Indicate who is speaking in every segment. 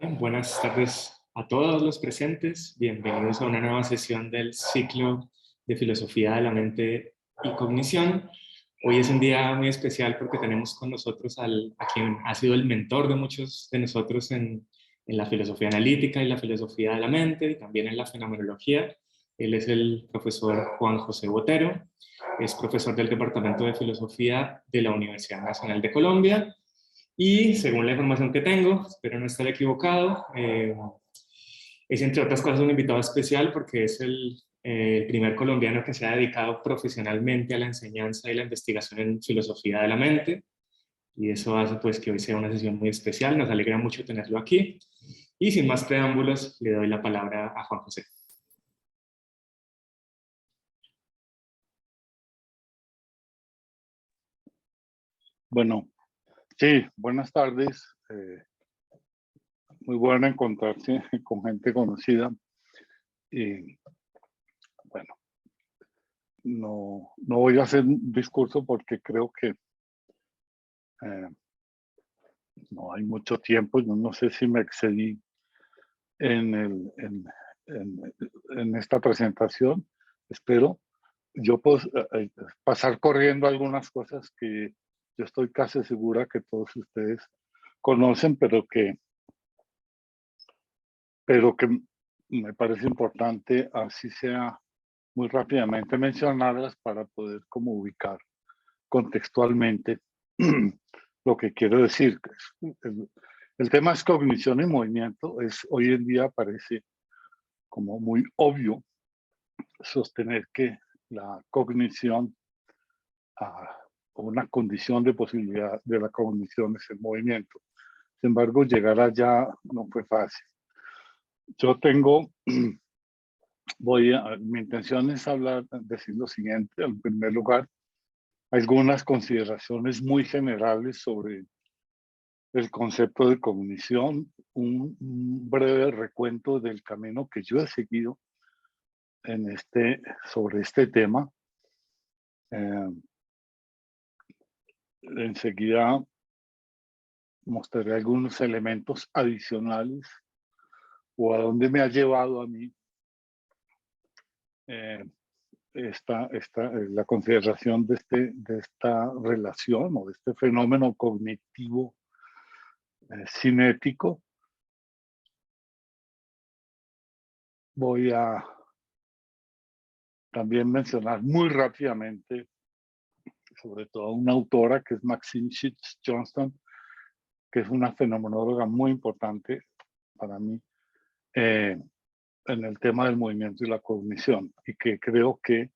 Speaker 1: Buenas tardes a todos los presentes. Bienvenidos a una nueva sesión del ciclo de Filosofía de la Mente y Cognición. Hoy es un día muy especial porque tenemos con nosotros a quien ha sido el mentor de muchos de nosotros en la filosofía analítica y la filosofía de la mente y también en la fenomenología. Él es el profesor Juan José Botero. Es profesor del Departamento de Filosofía de la Universidad Nacional de Colombia. Y según la información que tengo, espero no estar equivocado, es entre otras cosas un invitado especial porque es el primer colombiano que se ha dedicado profesionalmente a la enseñanza y la investigación en filosofía de la mente. Y eso hace pues que hoy sea una sesión muy especial. Nos alegra mucho tenerlo aquí. Y sin más preámbulos, le doy la palabra a Juan José.
Speaker 2: Bueno, sí, buenas tardes. Muy bueno encontrarse con gente conocida. Y bueno, no voy a hacer un discurso porque creo que no hay mucho tiempo. Yo no sé si me excedí en, en esta presentación. Espero. Yo puedo pasar corriendo algunas cosas que yo estoy casi segura que todos ustedes conocen, pero que me parece importante, así sea muy rápidamente, mencionarlas para poder como ubicar contextualmente lo que quiero decir. El tema es cognición y movimiento. Hoy en día parece como muy obvio sostener que la cognición, ah, una condición de posibilidad de la cognición es el movimiento. Sin embargo, llegar allá no fue fácil. Yo tengo mi intención es decir lo siguiente. En primer lugar, algunas consideraciones muy generales sobre el concepto de cognición, un breve recuento del camino que yo he seguido sobre este tema. Enseguida mostraré algunos elementos adicionales o a dónde me ha llevado a mí la consideración de esta relación o de este fenómeno cognitivo cinético. Voy a también mencionar muy rápidamente, sobre todo una autora que es Maxine Sheets Johnston, que es una fenomenóloga muy importante para mí en el tema del movimiento y la cognición, y que creo que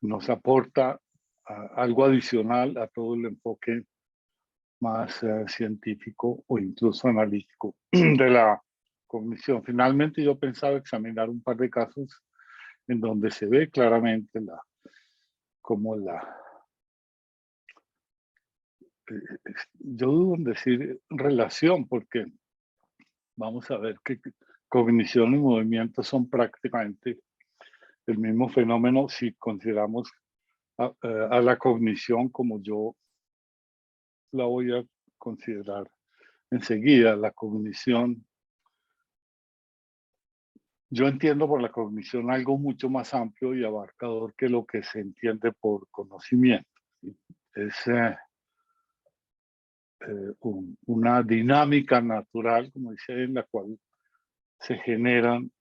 Speaker 2: nos aporta algo adicional a todo el enfoque más científico o incluso analítico de la cognición. Finalmente, yo pensaba examinar un par de casos en donde se ve claramente yo dudo en decir relación, porque vamos a ver que cognición y movimiento son prácticamente el mismo fenómeno si consideramos a la cognición como yo la voy a considerar enseguida. La cognición, yo entiendo por la cognición algo mucho más amplio y abarcador que lo que se entiende por conocimiento. Es una dinámica natural, como dice, en la cual se generan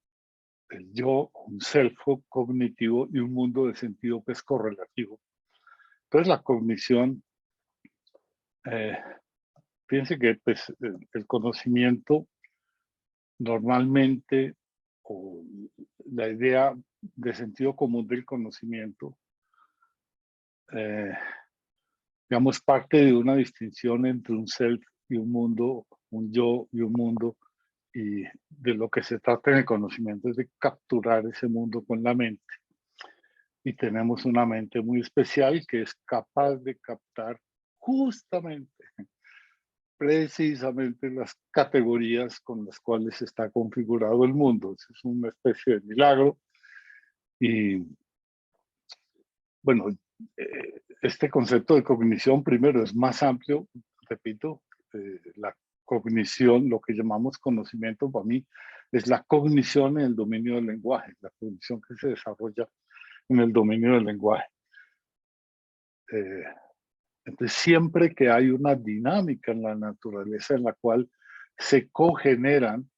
Speaker 2: el yo, un self cognitivo y un mundo de sentido que es correlativo. Entonces la cognición, fíjense que pues, el conocimiento normalmente, o la idea de sentido común del conocimiento, digamos, parte de una distinción entre un self y un mundo, un yo y un mundo, y de lo que se trata en el conocimiento es de capturar ese mundo con la mente. Y tenemos una mente muy especial que es capaz de captar justamente, precisamente las categorías con las cuales está configurado el mundo. Es una especie de milagro. Y bueno, este concepto de cognición primero es más amplio, repito, la cognición, lo que llamamos conocimiento para mí, es la cognición en el dominio del lenguaje, la cognición que se desarrolla en el dominio del lenguaje. Entonces, siempre que hay una dinámica en la naturaleza en la cual se cogeneran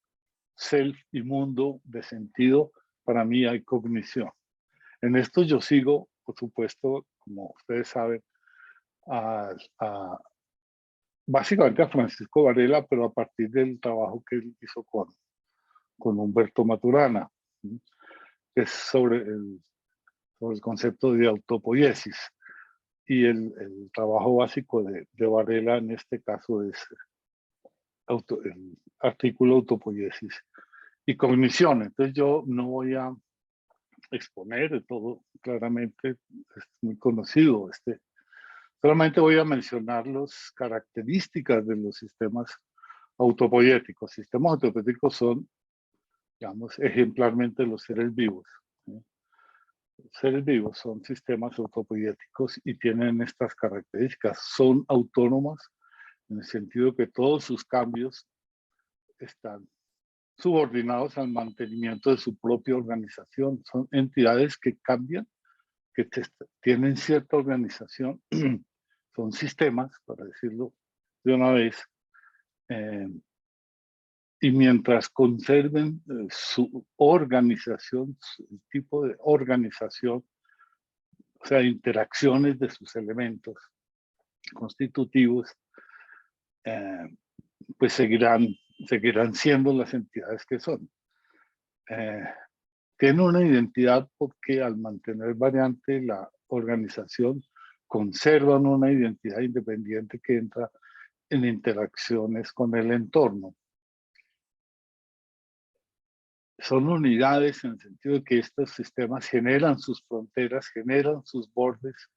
Speaker 2: self y mundo de sentido, para mí hay cognición. En esto yo sigo, por supuesto, como ustedes saben, básicamente a Francisco Varela, pero a partir del trabajo que él hizo con Humberto Maturana, que es sobre el concepto de autopoiesis. Y el trabajo básico de Varela en este caso es el artículo autopoiesis y cognición. Entonces yo no voy a exponer todo, claramente es muy conocido. Solamente voy a mencionar las características de los sistemas autopoiéticos. Sistemas autopoiéticos son, digamos, ejemplarmente los seres vivos. Los seres vivos son sistemas autopoiéticos y tienen estas características. Son autónomas en el sentido que todos sus cambios están subordinados al mantenimiento de su propia organización. Son entidades que cambian, que tienen cierta organización. Son sistemas, para decirlo de una vez, y mientras conserven su organización, el tipo de organización, o sea, interacciones de sus elementos constitutivos, pues seguirán siendo las entidades que son. Tienen una identidad porque al mantener variante la organización, conservan una identidad independiente que entra en interacciones con el entorno. Son unidades en el sentido de que estos sistemas generan sus fronteras, generan sus bordes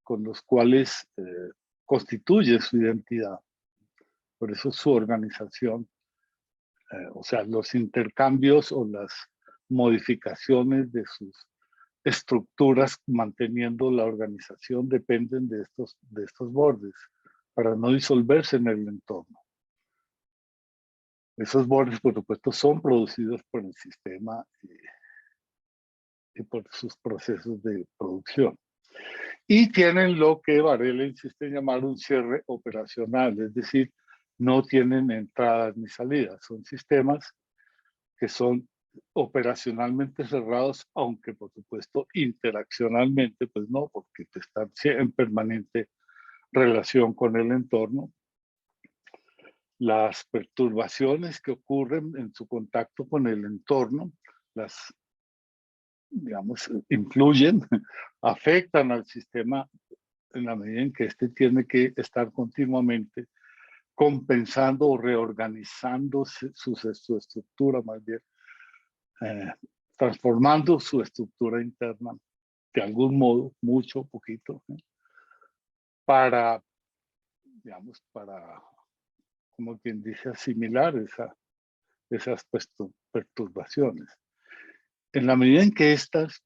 Speaker 2: con los cuales constituye su identidad. Por eso su organización, o sea, los intercambios o las modificaciones de sus estructuras manteniendo la organización dependen de estos bordes para no disolverse en el entorno. Esos bordes, por supuesto, son producidos por el sistema y por sus procesos de producción. Y tienen lo que Varela insiste en llamar un cierre operacional, es decir, no tienen entradas ni salidas. Son sistemas que son operacionalmente cerrados, aunque por supuesto interaccionalmente, pues no, porque están en permanente relación con el entorno. Las perturbaciones que ocurren en su contacto con el entorno, digamos, influyen, afectan al sistema en la medida en que éste tiene que estar continuamente compensando o reorganizando su estructura, más bien, transformando su estructura interna de algún modo, mucho o poquito, para, digamos, para, como quien dice, asimilar esas perturbaciones. En la medida en que estas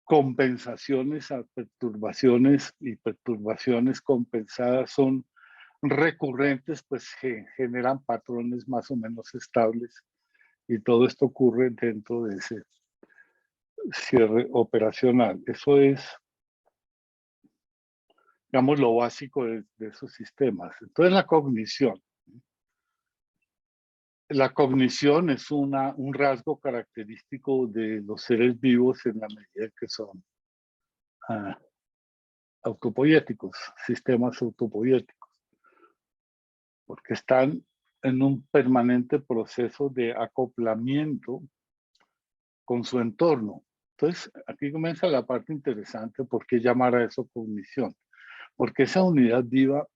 Speaker 2: compensaciones a perturbaciones y perturbaciones compensadas son recurrentes, pues generan patrones más o menos estables y todo esto ocurre dentro de ese cierre operacional. Eso es, digamos, lo básico de esos sistemas. Entonces la cognición. La cognición es un rasgo característico de los seres vivos en la medida que son autopoiéticos, sistemas autopoiéticos, porque están en un permanente proceso de acoplamiento con su entorno. Entonces, aquí comienza la parte interesante, ¿por qué llamar a eso cognición? Porque esa unidad viva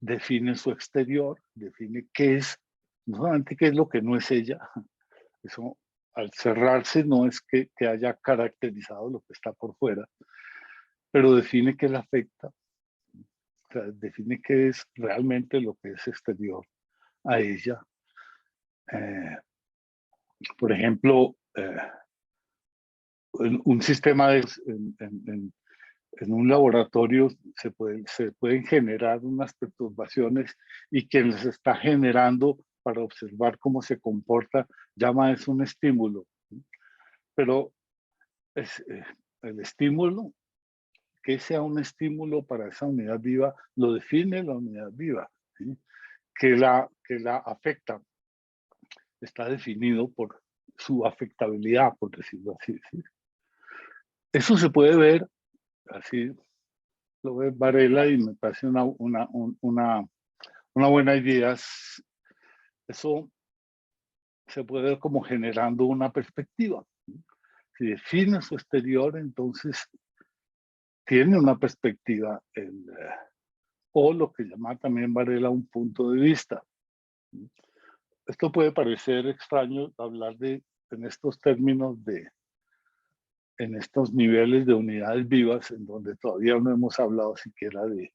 Speaker 2: define su exterior, define qué es, no solamente qué es lo que no es ella, eso al cerrarse no es que haya caracterizado lo que está por fuera, pero define qué la afecta, o sea, define qué es realmente lo que es exterior a ella. Por ejemplo, un sistema en un laboratorio se pueden generar unas perturbaciones y quien les está generando para observar cómo se comporta, llama es un estímulo. Pero el estímulo, que sea un estímulo para esa unidad viva, lo define la unidad viva. ¿Sí? Que la afecta está definido por su afectabilidad, por decirlo así. ¿Sí? Eso se puede ver, así lo ve Varela y me parece una buena idea. Eso se puede ver como generando una perspectiva. Si define su exterior, entonces tiene una perspectiva, o lo que llama también Varela un punto de vista. Esto puede parecer extraño hablar en estos términos en estos niveles de unidades vivas, en donde todavía no hemos hablado siquiera de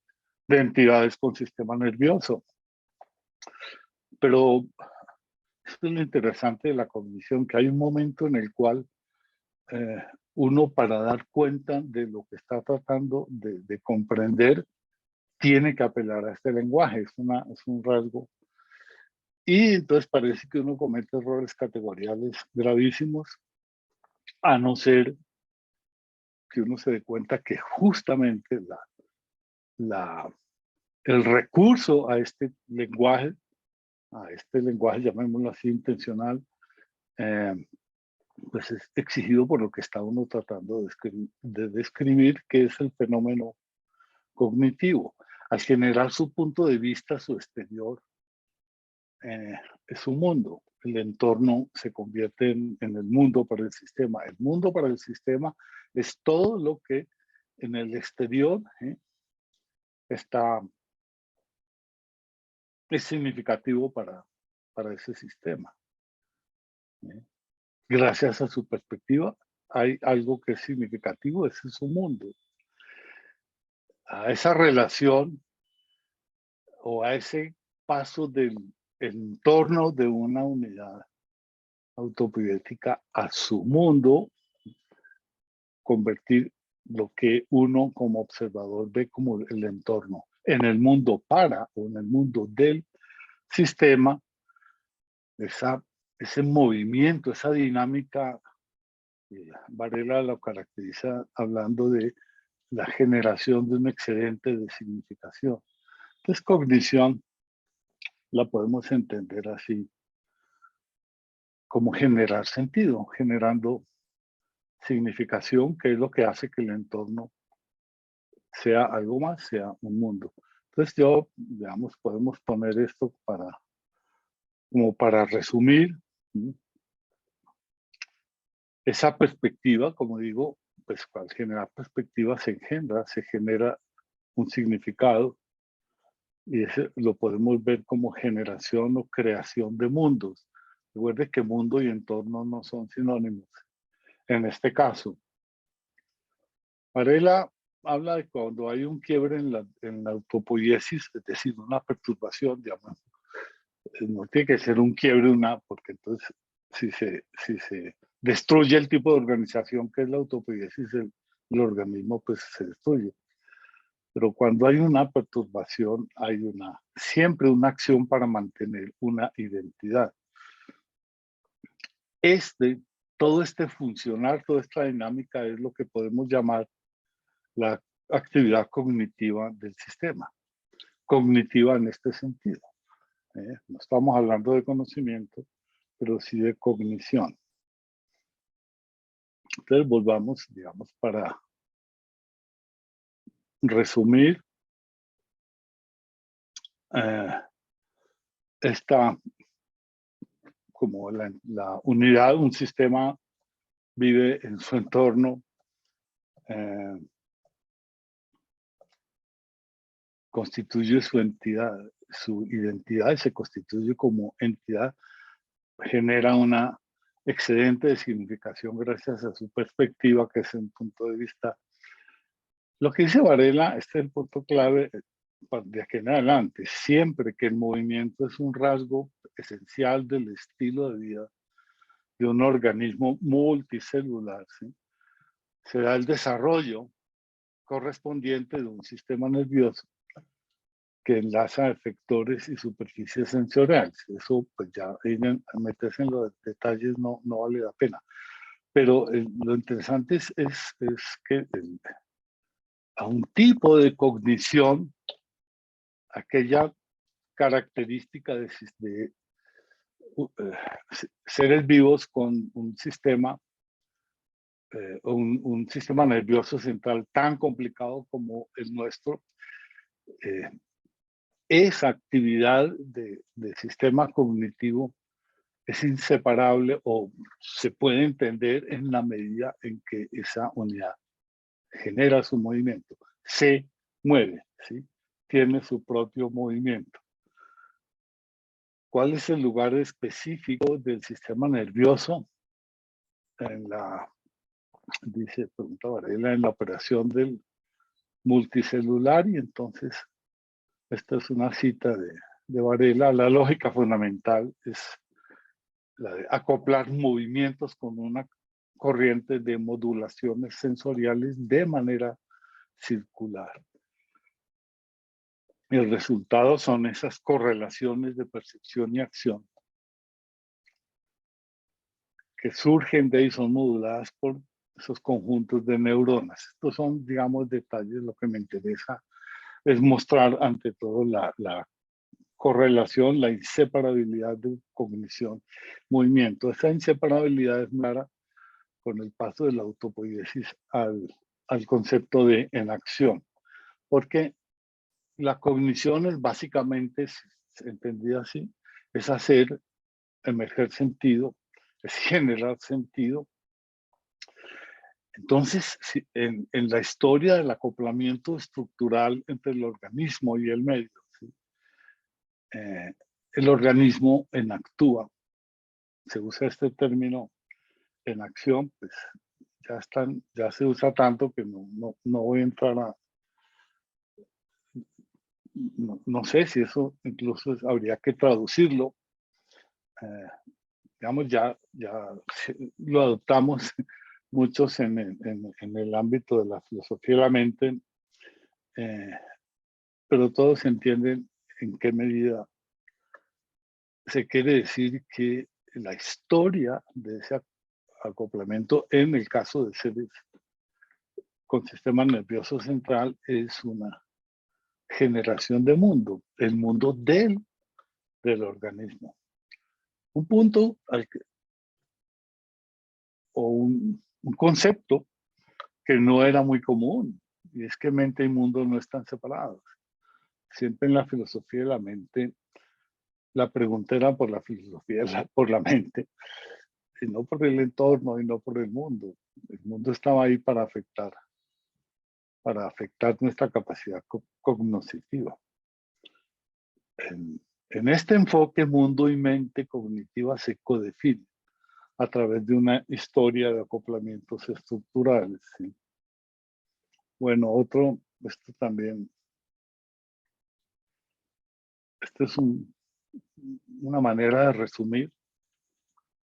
Speaker 2: entidades con sistema nervioso. Pero esto es lo interesante de la cognición, que hay un momento en el cual uno, para dar cuenta de lo que está tratando de comprender, tiene que apelar a este lenguaje, es un rasgo. Y entonces parece que uno comete errores categoriales gravísimos, a no ser que uno se dé cuenta que justamente el recurso a este lenguaje, llamémoslo así, intencional, pues es exigido por lo que está uno tratando de describir, que es el fenómeno cognitivo. Al generar su punto de vista, su exterior, es un mundo. El entorno se convierte en el mundo para el sistema. El mundo para el sistema es todo lo que en el exterior es significativo para ese sistema. Gracias a su perspectiva, hay algo que es significativo, ese es su mundo. A esa relación o a ese paso del entorno de una unidad autopoietica a su mundo, convertir lo que uno como observador ve como el entorno en el mundo o en el mundo del sistema, ese movimiento, esa dinámica, Varela lo caracteriza hablando de la generación de un excedente de significación. Entonces, cognición la podemos entender así, como generar sentido, generando significación, que es lo que hace que el entorno sea algo más, sea un mundo. Entonces digamos, podemos poner esto como para resumir. Esa perspectiva, como digo, pues al generar perspectiva se genera un significado, y ese lo podemos ver como generación o creación de mundos. Recuerde que mundo y entorno no son sinónimos. En este caso, Varela habla de cuando hay un quiebre en la autopoiesis, es decir, una perturbación, digamos, no tiene que ser un quiebre, porque entonces si se destruye el tipo de organización que es la autopoiesis, el organismo pues se destruye. Pero cuando hay una perturbación, hay siempre una acción para mantener una identidad. Todo este funcionar, toda esta dinámica es lo que podemos llamar la actividad cognitiva del sistema. Cognitiva en este sentido. No estamos hablando de conocimiento, pero sí de cognición. Entonces volvamos, digamos, para resumir como la unidad, un sistema vive en su entorno, constituye su entidad, su identidad, y se constituye como entidad, genera una excedente de significación gracias a su perspectiva, que es un punto de vista. Lo que dice Varela, este es el punto clave de aquí en adelante. Siempre que el movimiento es un rasgo esencial del estilo de vida de un organismo multicelular, ¿sí? Se da el desarrollo correspondiente de un sistema nervioso que enlaza efectores y superficies sensoriales. Eso, pues ya meterse en los detalles no vale la pena. Pero lo interesante es que a un tipo de cognición, aquella característica de seres vivos con un sistema, un sistema nervioso central tan complicado como el nuestro, esa actividad de sistema cognitivo es inseparable o se puede entender en la medida en que esa unidad genera su movimiento, se mueve, ¿sí? Tiene su propio movimiento. ¿Cuál es el lugar específico del sistema nervioso? Dice, pregunta Varela, en la operación del multicelular, y entonces esta es una cita de Varela. La lógica fundamental es la de acoplar movimientos con una corriente de modulaciones sensoriales de manera circular. Y el resultado son esas correlaciones de percepción y acción que surgen de ahí, son moduladas por esos conjuntos de neuronas. Estos son, digamos, detalles. Lo que me interesa es mostrar ante todo la correlación, la inseparabilidad de cognición, movimiento. Esa inseparabilidad es clara con el paso de la autopoiesis al concepto de enacción, porque la cognición es básicamente, entendida así, es hacer emerger sentido, es generar sentido. Entonces, en la historia del acoplamiento estructural entre el organismo y el medio, ¿sí? El organismo enactúa. Se usa este término en acción, pues ya se usa tanto que no voy a entrar a... No sé si eso incluso habría que traducirlo. Digamos, ya lo adoptamos muchos en el ámbito de la filosofía de la mente, pero todos entienden en qué medida se quiere decir que la historia de ese acoplamiento, en el caso de seres con sistema nervioso central, es una generación de mundo, el mundo del organismo. Un punto o un concepto que no era muy común, y es que mente y mundo no están separados. Siempre en la filosofía de la mente, la pregunta era por la filosofía, por la mente, y no por el entorno y no por el mundo. El mundo estaba ahí para afectar nuestra capacidad cognitiva. En este enfoque, mundo y mente cognitiva se codefinen a través de una historia de acoplamientos estructurales, ¿sí? Bueno, esto también, esto es una manera de resumir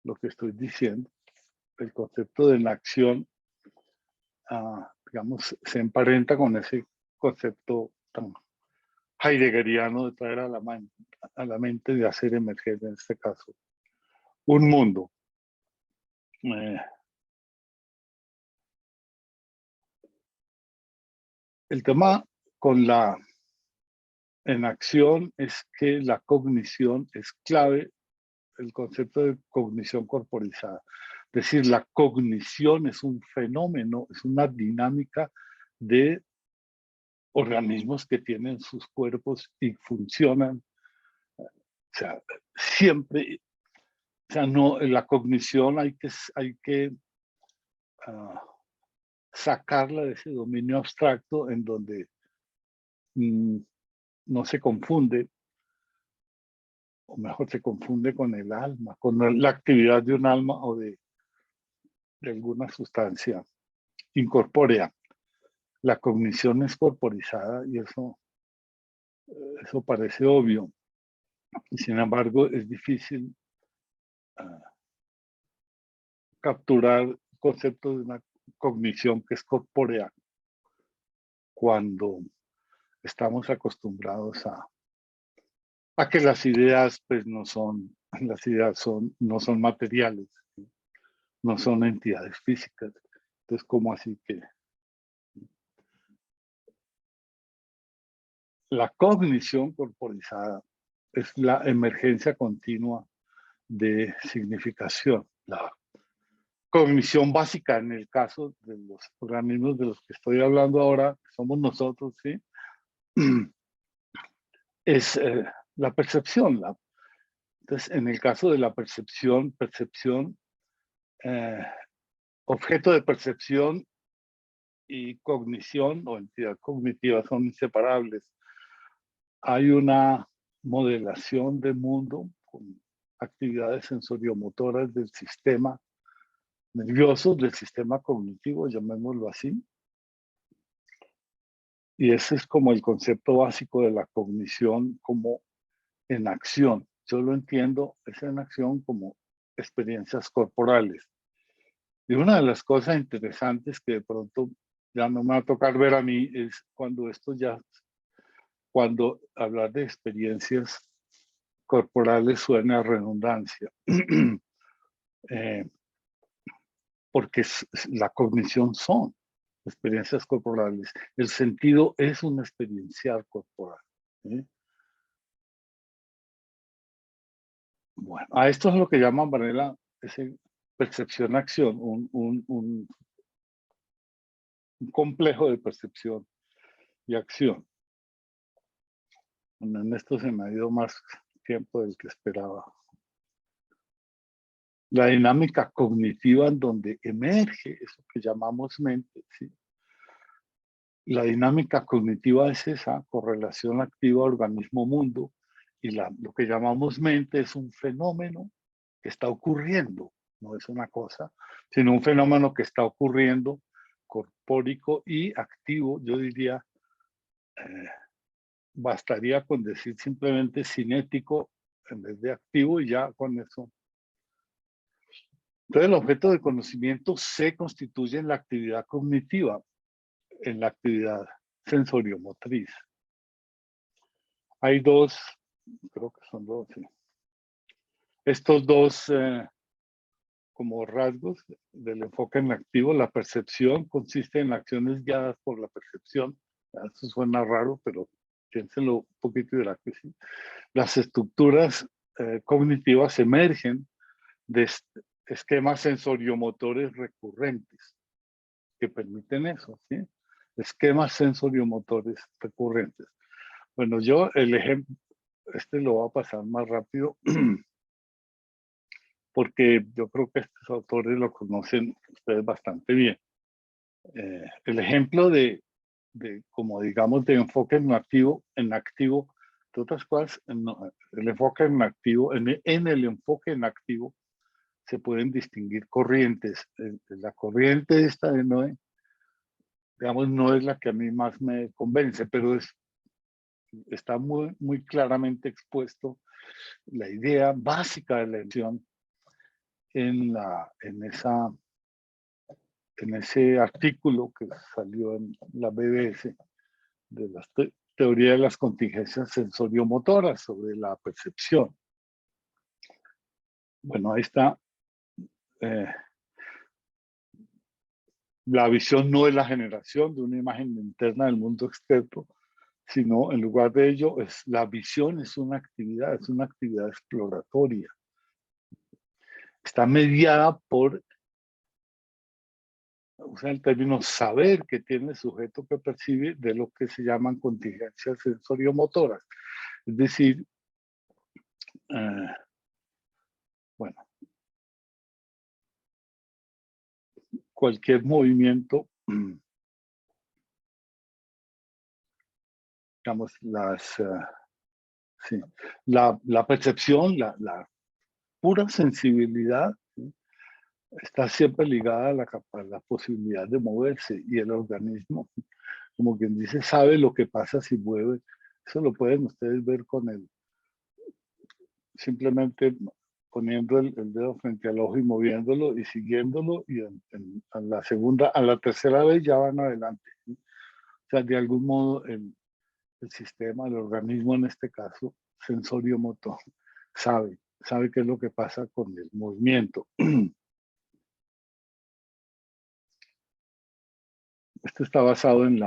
Speaker 2: lo que estoy diciendo. El concepto de la acción, digamos, se emparenta con ese concepto tan heideggeriano de traer a la mente, de hacer emerger, en este caso, un mundo. El tema con la enacción es que la cognición es clave, el concepto de cognición corporizada. Es decir, la cognición es un fenómeno, es una dinámica de organismos que tienen sus cuerpos y funcionan. O sea, siempre, o sea, no, la cognición hay que sacarla de ese dominio abstracto en donde no se confunde, o mejor se confunde con el alma, con la actividad de un alma o de alguna sustancia incorpórea. La cognición es corporizada y eso parece obvio. Y sin embargo, es difícil capturar el concepto de una cognición que es corpórea. cuando estamos acostumbrados a que las ideas pues no son materiales, no son entidades físicas. Entonces, ¿cómo así que la cognición corporizada es la emergencia continua de significación? La cognición básica en el caso de los organismos de los que estoy hablando ahora, que somos nosotros, ¿sí? Es la percepción. Entonces, en el caso de la percepción, objeto de percepción y cognición o entidad cognitiva son inseparables. Hay una modelación del mundo con actividades sensoriomotoras del sistema nervioso, del sistema cognitivo, llamémoslo así. Y ese es como el concepto básico de la cognición como en acción. Yo lo entiendo, es en acción como experiencias corporales. Y una de las cosas interesantes que de pronto ya no me va a tocar ver a mí es cuando hablar de experiencias corporales suena a redundancia. Porque la cognición son experiencias corporales. El sentido es una experiencial corporal. ¿Sí? Bueno, a esto es lo que llaman, Varela, percepción-acción, un complejo de percepción y acción. Bueno, en esto se me ha ido más tiempo del que esperaba. La dinámica cognitiva en donde emerge eso que llamamos mente, ¿sí? La dinámica cognitiva es esa correlación activa organismo-mundo, y lo que llamamos mente es un fenómeno que está ocurriendo, no es una cosa, sino un fenómeno que está ocurriendo, corpórico y activo. Yo diría, bastaría con decir simplemente cinético en vez de activo y ya con eso. Entonces el objeto de conocimiento se constituye en la actividad cognitiva, en la actividad sensoriomotriz. Hay dos, creo que son dos, sí. Estos dos como rasgos del enfoque en activo. La percepción consiste en acciones guiadas por la percepción. Eso suena raro, pero piénsenlo un poquito y verá que sí. Las estructuras cognitivas emergen de esquemas sensoriomotores recurrentes que permiten eso, ¿sí? Esquemas sensoriomotores recurrentes. Bueno, yo el ejemplo, lo voy a pasar más rápido, porque yo creo que estos autores lo conocen ustedes bastante bien. El ejemplo como digamos, de enfoque en activo, de otras cosas, el enfoque en activo, en el enfoque en activo, se pueden distinguir corrientes. La corriente esta de Noé, digamos, no es la que a mí más me convence, pero está muy, muy claramente expuesto la idea básica de la elección en ese artículo que salió en la BBC de la teoría de las contingencias sensoriomotoras sobre la percepción. Bueno, ahí está. La visión no es la generación de una imagen interna del mundo externo, sino en lugar de ello, la visión es una actividad exploratoria. Está mediada por, usa el término saber que tiene el sujeto que percibe de lo que se llaman contingencias sensoriomotoras. Es decir, bueno, cualquier movimiento, digamos, sí, la percepción, la pura sensibilidad, ¿sí? Está siempre ligada a la posibilidad de moverse, y el organismo, como quien dice, sabe lo que pasa si mueve. Eso lo pueden ustedes ver simplemente poniendo el dedo frente al ojo y moviéndolo y siguiéndolo, y a la tercera vez ya van adelante, ¿sí? sea, de algún modo el sistema, el organismo en este caso, sensorio-motor, sabe qué es lo que pasa con el movimiento. Esto está basado en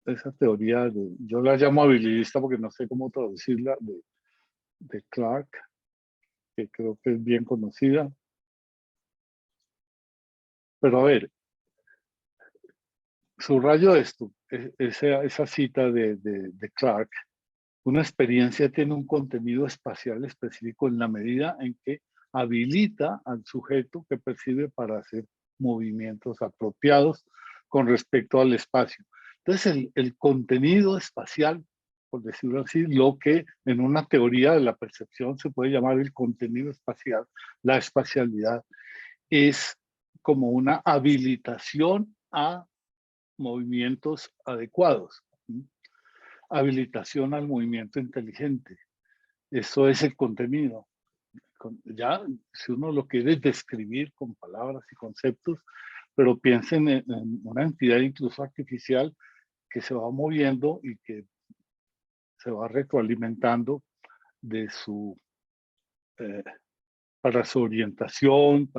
Speaker 2: esa teoría, yo la llamo habilista porque no sé cómo traducirla, de Clark, que creo que es bien conocida. Pero a ver, subrayo esto, esa cita de Clark. Una experiencia tiene un contenido espacial específico en la medida en que habilita al sujeto que percibe para hacer movimientos apropiados con respecto al espacio. Entonces, el contenido espacial, por decirlo así, lo que en una teoría de la percepción se puede llamar el contenido espacial, la espacialidad, es como una habilitación a movimientos adecuados. Habilitación al movimiento inteligente. Eso es el contenido. Ya, si uno lo quiere describir con palabras y conceptos, pero piensen en una entidad incluso artificial que se va moviendo y que se va retroalimentando de para su orientación,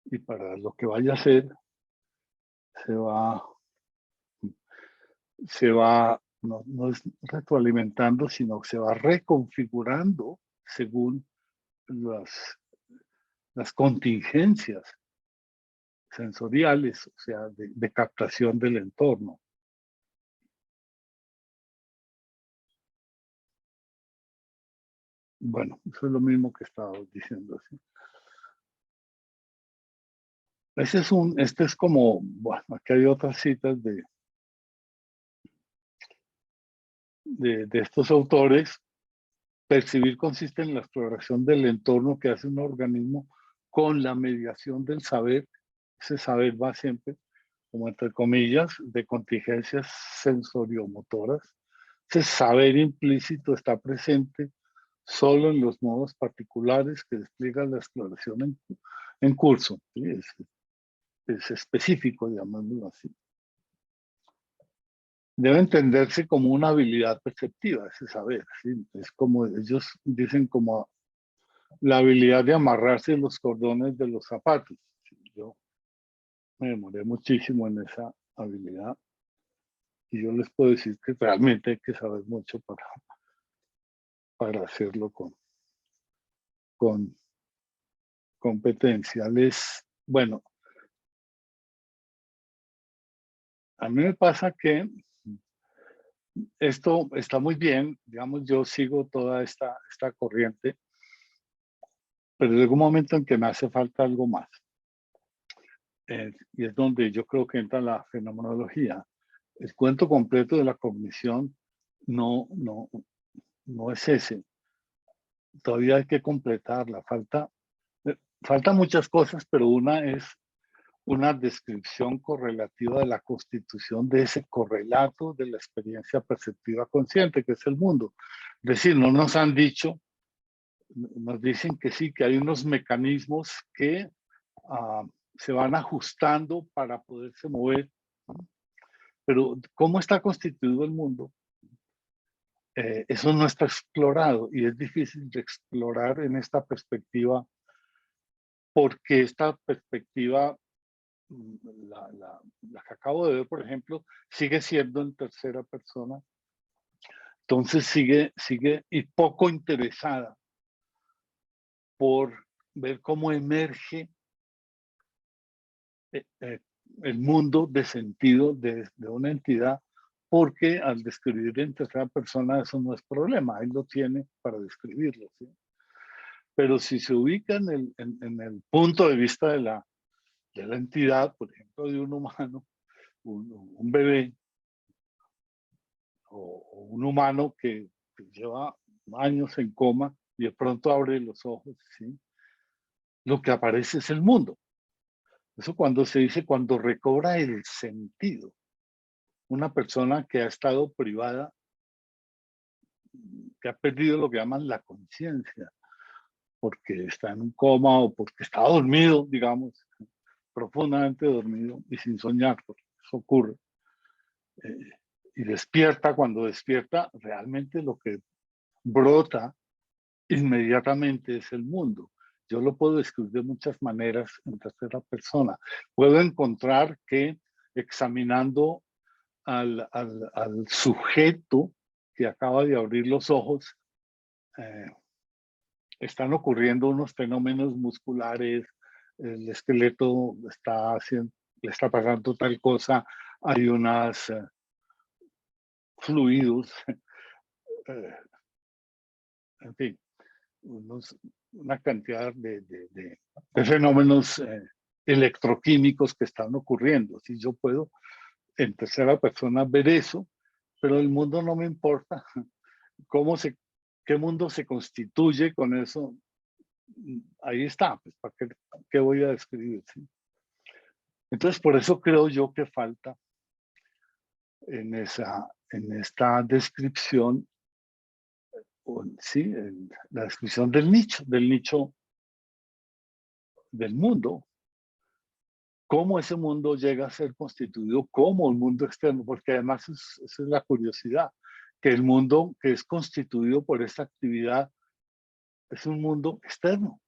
Speaker 2: y para lo que vaya a hacer, no es retroalimentando, sino que se va reconfigurando según las contingencias sensoriales, o sea, de captación del entorno. Bueno, eso es lo mismo que estaba diciendo. ¿Sí? Este es como, bueno, aquí hay otras citas de estos autores. Percibir consiste en la exploración del entorno que hace un organismo con la mediación del saber. Ese saber va siempre, como entre comillas, de contingencias sensoriomotoras. Ese saber implícito está presente solo en los modos particulares que despliega la exploración en curso. ¿Sí? Es específico, llamándolo así. Debe entenderse como una habilidad perceptiva, ese saber. ¿Sí? Es como ellos dicen, como la habilidad de amarrarse los cordones de los zapatos. Yo me demoré muchísimo en esa habilidad y yo les puedo decir que realmente hay que saber mucho para hacerlo con competencia. Bueno, a mí me pasa que esto está muy bien, digamos, yo sigo toda esta corriente, pero llega un momento en que me hace falta algo más. Y es donde yo creo que entra la fenomenología. El cuento completo de la cognición no es ese. Todavía hay que completarla. Falta muchas cosas, pero una es una descripción correlativa de la constitución de ese correlato de la experiencia perceptiva consciente, que es el mundo. Es decir, no nos han dicho, nos dicen que sí, que hay unos mecanismos que se van ajustando para poderse mover. Pero ¿cómo está constituido el mundo? Eso no está explorado y es difícil de explorar en esta perspectiva porque esta perspectiva, la que acabo de ver, por ejemplo, sigue siendo en tercera persona. Entonces sigue y poco interesada por ver cómo emerge el mundo de sentido de una entidad, porque al describir en tercera persona eso no es problema, él lo tiene para describirlo. ¿Sí? Pero si se ubica en el punto de vista de la entidad, por ejemplo, de un humano, un bebé, o un humano que lleva años en coma y de pronto abre los ojos, ¿sí? Lo que aparece es el mundo. Eso cuando se dice, cuando recobra el sentido. Una persona que ha estado privada, que ha perdido lo que llaman la conciencia, porque está en un coma o porque está dormido, digamos, profundamente dormido y sin soñar, porque eso ocurre. y despierta. Cuando despierta, realmente lo que brota inmediatamente es el mundo. Yo lo puedo describir de muchas maneras en tercera persona. Puedo encontrar que examinando al sujeto que acaba de abrir los ojos, están ocurriendo unos fenómenos musculares, el esqueleto le está pasando tal cosa, hay unos fluidos, en fin, una cantidad de fenómenos electroquímicos que están ocurriendo. Si yo puedo en tercera persona ver eso, pero el mundo no me importa. ¿Qué mundo se constituye con eso? Ahí está, pues, ¿para qué voy a describir? ¿Sí? Entonces, por eso creo yo que falta en esta descripción, sí, en la descripción del nicho del mundo, cómo ese mundo llega a ser constituido como un mundo externo, porque además esa es la curiosidad, que el mundo que es constituido por esta actividad es un mundo externo.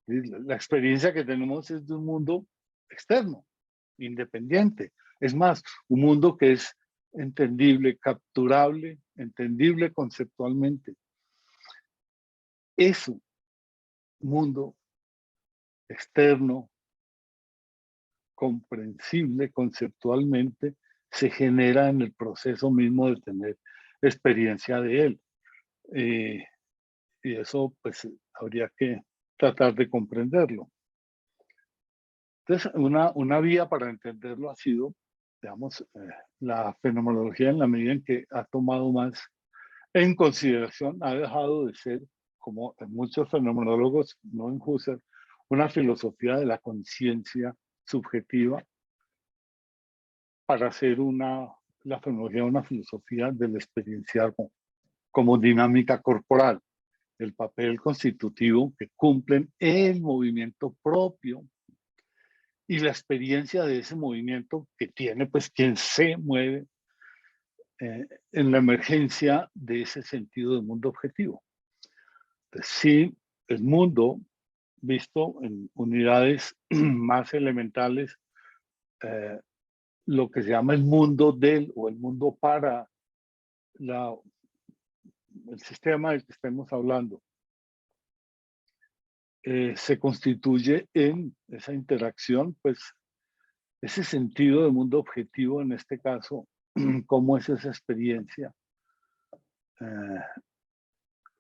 Speaker 2: La experiencia que tenemos es de un mundo externo, independiente. Es más, un mundo que es entendible, capturable, entendible conceptualmente. Eso, mundo externo, comprensible conceptualmente, se genera en el proceso mismo de tener experiencia de él. Y eso, pues, habría que tratar de comprenderlo. Entonces, una vía para entenderlo ha sido, digamos, la fenomenología, en la medida en que ha tomado más en consideración, ha dejado de ser, como en muchos fenomenólogos, no en Husserl, una filosofía de la conciencia subjetiva, para hacer la fenomenología una filosofía del experienciar como dinámica corporal, el papel constitutivo que cumplen el movimiento propio y la experiencia de ese movimiento que tiene, pues, quien se mueve en la emergencia de ese sentido del mundo objetivo. Entonces, sí, el mundo, visto en unidades más elementales, lo que se llama el mundo del o el mundo para el sistema del que estemos hablando, se constituye en esa interacción, pues, ese sentido de mundo objetivo, en este caso, cómo es esa experiencia,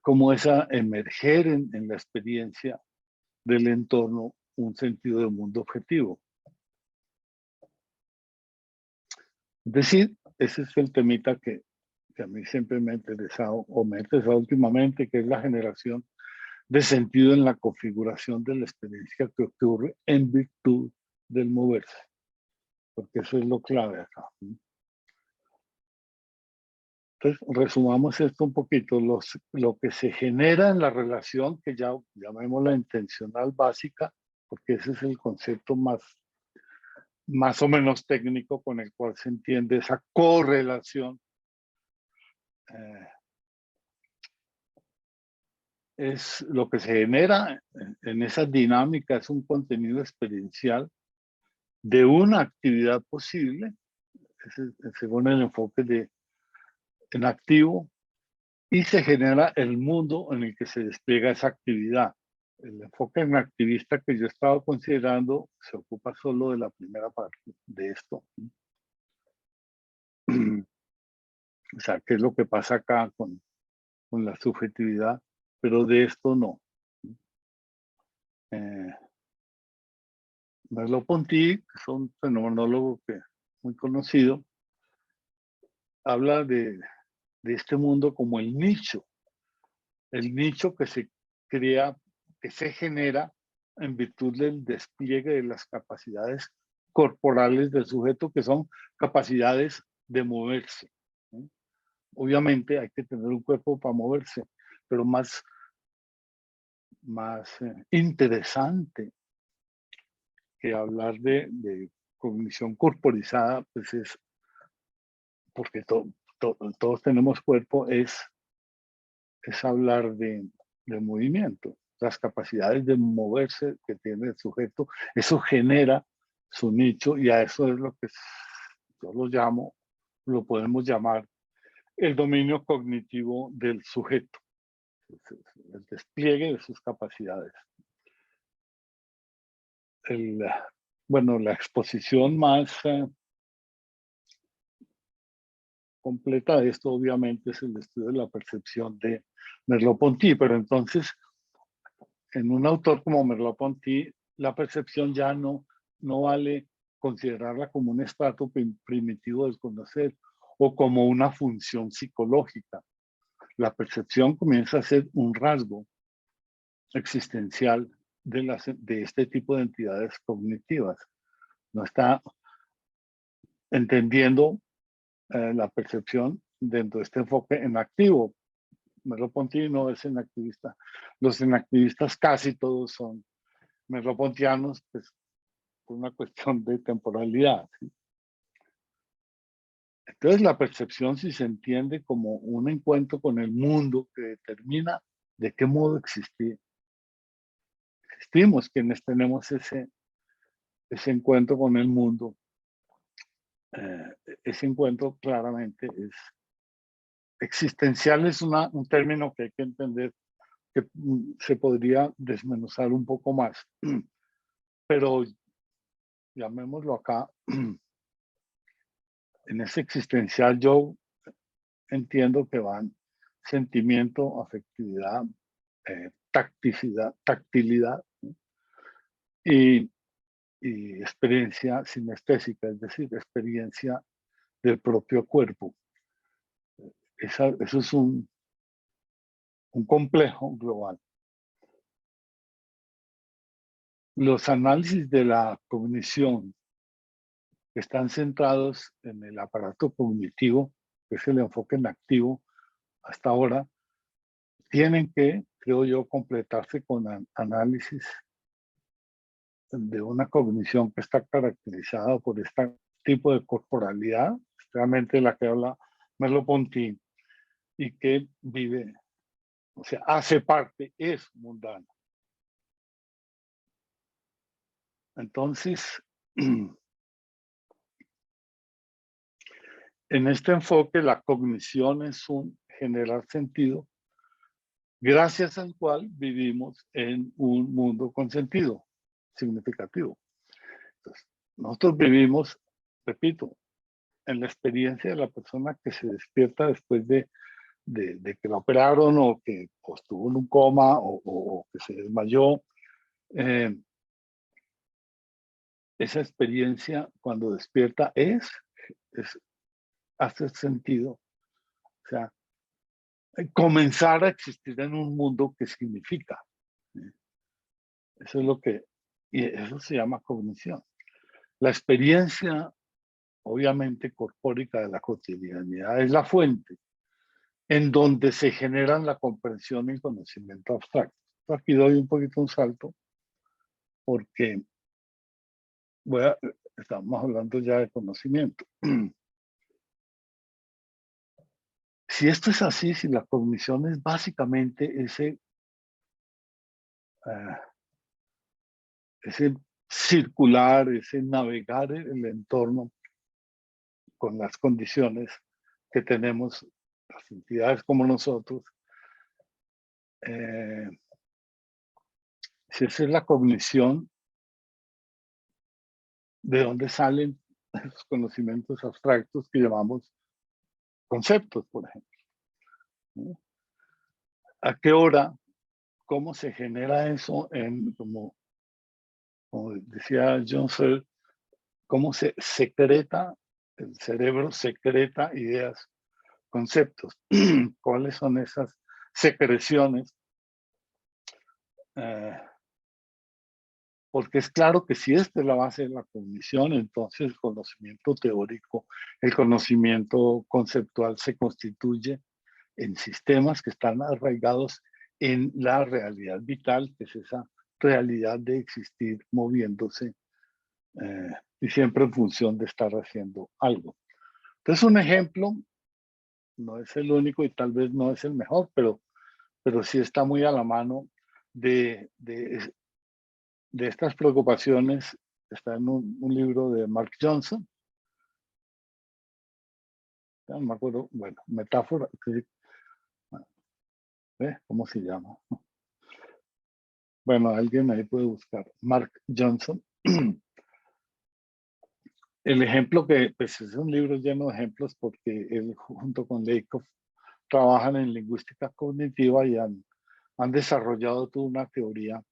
Speaker 2: cómo es emerger en la experiencia del entorno un sentido de mundo objetivo. Es decir, ese es el temita que a mí siempre me ha interesado, o me ha interesado últimamente, que es la generación de sentido en la configuración de la experiencia que ocurre en virtud del moverse, porque eso es lo clave acá. Entonces, resumamos esto un poquito, lo que se genera en la relación, que ya llamémosla intencional básica, porque ese es el concepto más o menos técnico con el cual se entiende esa correlación, es lo que se genera en esa dinámica, es un contenido experiencial de una actividad posible, según el enfoque en activo, y se genera el mundo en el que se despliega esa actividad. El enfoque en activista que yo estaba considerando se ocupa solo de la primera parte de esto. O sea, ¿qué es lo que pasa acá con la subjetividad? Pero de esto no. Merleau-Ponty, que es un fenomenólogo muy conocido, habla de este mundo como el nicho que se crea, que se genera en virtud del despliegue de las capacidades corporales del sujeto, que son capacidades de moverse. Obviamente hay que tener un cuerpo para moverse, pero más interesante que hablar de cognición corporizada, pues es porque todos tenemos cuerpo, es hablar de movimiento, las capacidades de moverse que tiene el sujeto. Eso genera su nicho, y a eso es lo que yo lo podemos llamar el dominio cognitivo del sujeto, el despliegue de sus capacidades. Bueno, la exposición más completa de esto, obviamente, es el estudio de la percepción de Merleau-Ponty, pero entonces, en un autor como Merleau-Ponty, la percepción ya no vale considerarla como un estrato primitivo del conocer o como una función psicológica. La percepción comienza a ser un rasgo existencial de este tipo de entidades cognitivas. No está entendiendo la percepción dentro de este enfoque en activo. Merleau-Ponty no es enactivista. Los enactivistas casi todos son merleau-pontianos, pues por una cuestión de temporalidad, ¿sí? Entonces la percepción, si se entiende como un encuentro con el mundo que determina de qué modo existimos, quienes tenemos ese encuentro con el mundo, ese encuentro claramente es existencial, es un término que hay que entender, que se podría desmenuzar un poco más, pero llamémoslo acá, en ese existencial yo entiendo que van sentimiento, afectividad, tactilidad, ¿no? y experiencia sinestésica, es decir, experiencia del propio cuerpo. Eso es un complejo global. Los análisis de la cognición que están centrados en el aparato cognitivo, que es el enfoque en activo hasta ahora, tienen que, creo yo, completarse con análisis de una cognición que está caracterizada por este tipo de corporalidad, realmente la que habla Merleau-Ponty, y que vive, o sea, hace parte, es mundana. Entonces, en este enfoque, la cognición es un generar sentido, gracias al cual vivimos en un mundo con sentido significativo. Entonces, nosotros vivimos, repito, en la experiencia de la persona que se despierta después de que la operaron o que estuvo en un coma o que se desmayó. Esa experiencia cuando despierta hace sentido. O sea, comenzar a existir en un mundo que significa. Eso es lo que, y eso se llama cognición. La experiencia, obviamente, corpórica de la cotidianidad es la fuente en donde se generan la comprensión y el conocimiento abstracto. Aquí doy un poquito un salto porque estamos hablando ya de conocimiento. Si esto es así, si la cognición es básicamente ese circular, ese navegar el entorno con las condiciones que tenemos las entidades como nosotros, si esa es la cognición, ¿de dónde salen esos conocimientos abstractos que llamamos conceptos, por ejemplo? ¿No? ¿A qué hora? ¿Cómo se genera eso? Como decía John Searle, ¿cómo se secreta? El cerebro secreta ideas, conceptos. ¿Cuáles son esas secreciones? Porque es claro que si esta es la base de la cognición, entonces el conocimiento teórico, el conocimiento conceptual se constituye en sistemas que están arraigados en la realidad vital, que es esa realidad de existir moviéndose y siempre en función de estar haciendo algo. Entonces, un ejemplo, no es el único y tal vez no es el mejor, pero sí está muy a la mano de estas preocupaciones. Está en un libro de Mark Johnson, no me acuerdo, bueno, metáfora, ¿cómo se llama? Bueno, alguien ahí puede buscar, Mark Johnson. El ejemplo que, pues es un libro lleno de ejemplos porque él junto con Lakoff trabajan en lingüística cognitiva y han desarrollado toda una teoría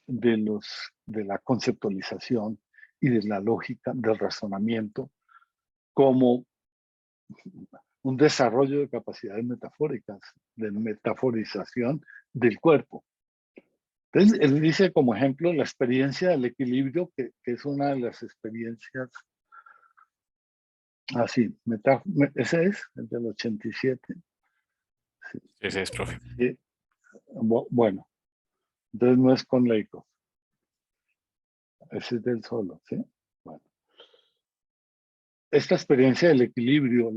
Speaker 2: de la conceptualización y de la lógica del razonamiento como un desarrollo de capacidades metafóricas, de metaforización del cuerpo. Entonces, él dice como ejemplo la experiencia del equilibrio, que es una de las experiencias así. Ese es el del 87. Sí.
Speaker 3: Ese es, profe.
Speaker 2: Sí. Bueno, entonces no es con Lakoff. Ese es del solo, ¿sí? Bueno. Esta experiencia del equilibrio,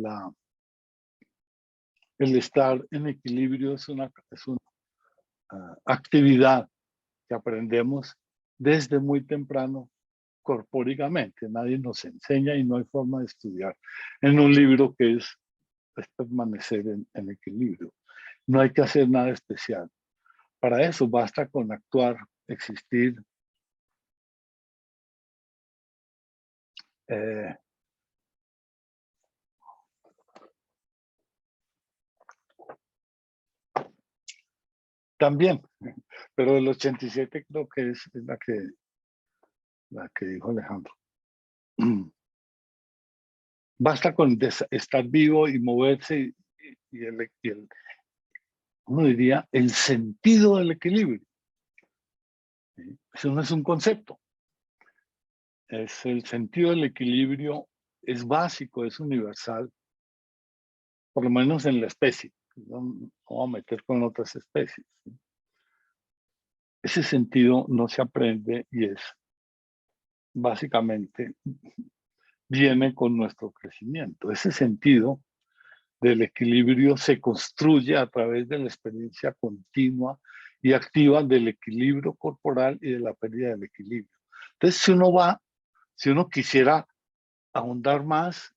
Speaker 2: el estar en equilibrio es una actividad que aprendemos desde muy temprano corpóricamente. Nadie nos enseña y no hay forma de estudiar en un libro que es permanecer en equilibrio. No hay que hacer nada especial. Para eso basta con actuar, existir. También, pero el 87 creo que es la que dijo Alejandro. Basta con estar vivo y moverse y uno diría el sentido del equilibrio. ¿Sí? Eso no es un concepto. Es el sentido del equilibrio, es básico, es universal, por lo menos en la especie. No vamos a meter con otras especies. ¿Sí? Ese sentido no se aprende y es básicamente viene con nuestro crecimiento. Ese sentido del equilibrio se construye a través de la experiencia continua y activa del equilibrio corporal y de la pérdida del equilibrio. Entonces, si uno quisiera ahondar más,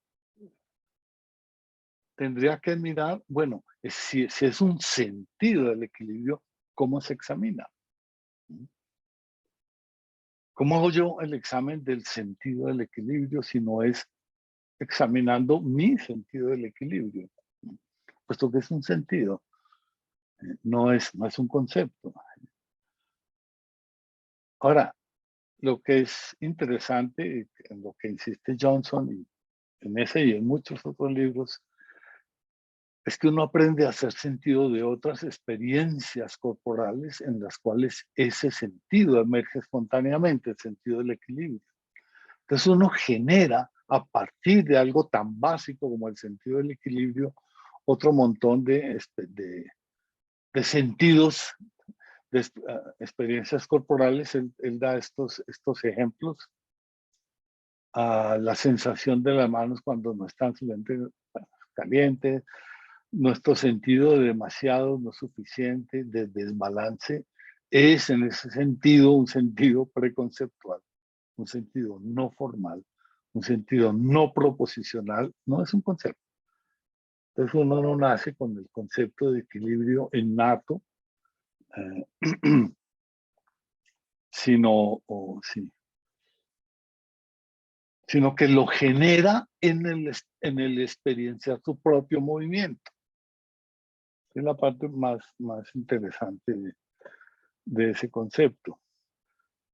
Speaker 2: tendría que mirar, bueno, si es un sentido del equilibrio, ¿cómo se examina? ¿Cómo hago yo el examen del sentido del equilibrio si no es examinando mi sentido del equilibrio? Puesto que es un sentido, no es un concepto. Ahora, lo que es interesante, en lo que insiste Johnson, y en ese y en muchos otros libros, es que uno aprende a hacer sentido de otras experiencias corporales en las cuales ese sentido emerge espontáneamente, el sentido del equilibrio. Entonces uno genera a partir de algo tan básico como el sentido del equilibrio otro montón de sentidos, de experiencias corporales. Él da estos ejemplos. A la sensación de las manos cuando no están calientes, nuestro sentido de demasiado, no suficiente, de desbalance, es en ese sentido un sentido preconceptual, un sentido no formal, un sentido no proposicional, no es un concepto. Entonces uno no nace con el concepto de equilibrio innato, sino que lo genera en el experienciar su propio movimiento. Es la parte más interesante de ese concepto.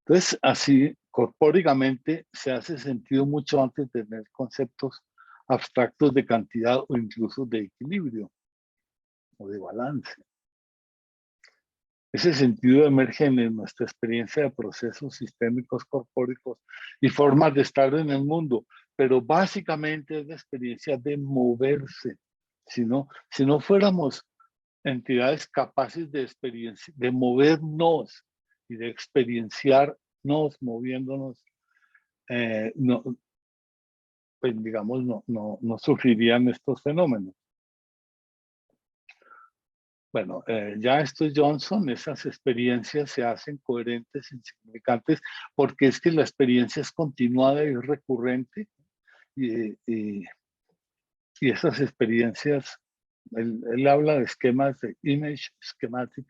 Speaker 2: Entonces, así, corpóricamente, se hace sentido mucho antes de tener conceptos abstractos de cantidad o incluso de equilibrio o de balance. Ese sentido emerge en nuestra experiencia de procesos sistémicos corpóricos y formas de estar en el mundo, pero básicamente es la experiencia de moverse. Si no fuéramos entidades capaces de movernos y de experienciarnos moviéndonos, pues digamos, no sufrirían estos fenómenos. Bueno, ya esto es Johnson, esas experiencias se hacen coherentes, insignificantes, porque es que la experiencia es continuada y recurrente, y esas experiencias, él habla de esquemas de image schematic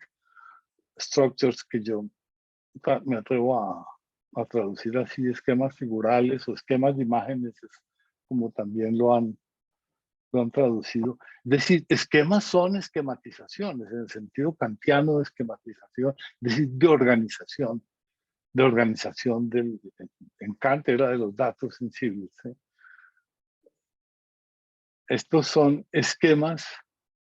Speaker 2: structures, que yo me atrevo a traducir así, esquemas figurales o esquemas de imágenes, como también lo han traducido. Es decir, esquemas son esquematizaciones, en el sentido kantiano de esquematización, es decir, de organización en Kant era de los datos sensibles. Estos son esquemas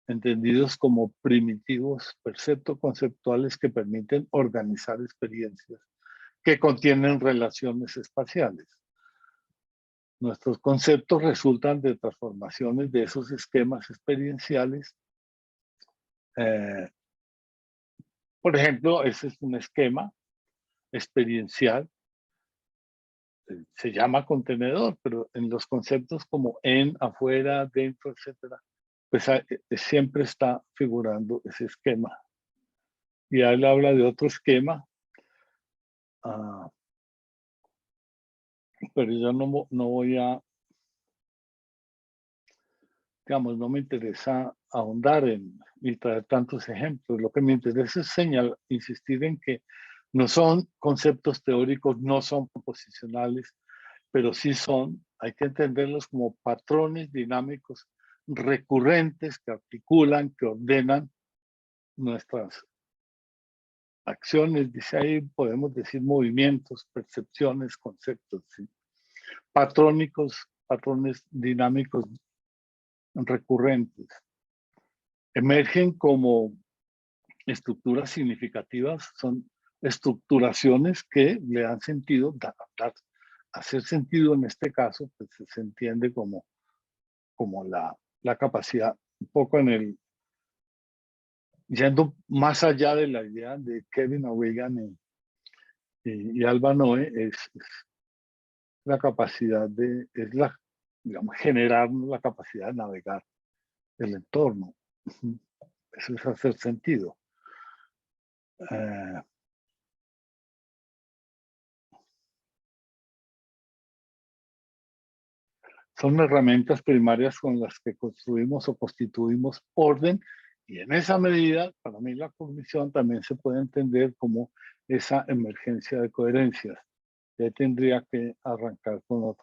Speaker 2: entendidos como primitivos percepto-conceptuales que permiten organizar experiencias que contienen relaciones espaciales. Nuestros conceptos resultan de transformaciones de esos esquemas experienciales. Por ejemplo, ese es un esquema experiencial, se llama contenedor, pero en los conceptos como en, afuera, dentro, etcétera, pues siempre está figurando ese esquema. Y él habla de otro esquema, pero yo no voy a, digamos, no me interesa ahondar y traer tantos ejemplos. Lo que me interesa es insistir en que no son conceptos teóricos, no son proposicionales, pero sí hay que entenderlos como patrones dinámicos recurrentes que articulan, que ordenan nuestras acciones. Dice ahí, podemos decir movimientos, percepciones, conceptos, ¿sí? Patrones dinámicos recurrentes. Emergen como estructuras significativas, son estructuraciones que le dan sentido, hacer sentido en este caso, pues se entiende como la capacidad, un poco yendo más allá de la idea de Kevin O'Regan y Alba Noe, es la capacidad digamos, generar la capacidad de navegar el entorno. Eso es hacer sentido. Son herramientas primarias con las que construimos o constituimos orden, y en esa medida, para mí la cognición también se puede entender como esa emergencia de coherencias. Ya tendría que arrancar con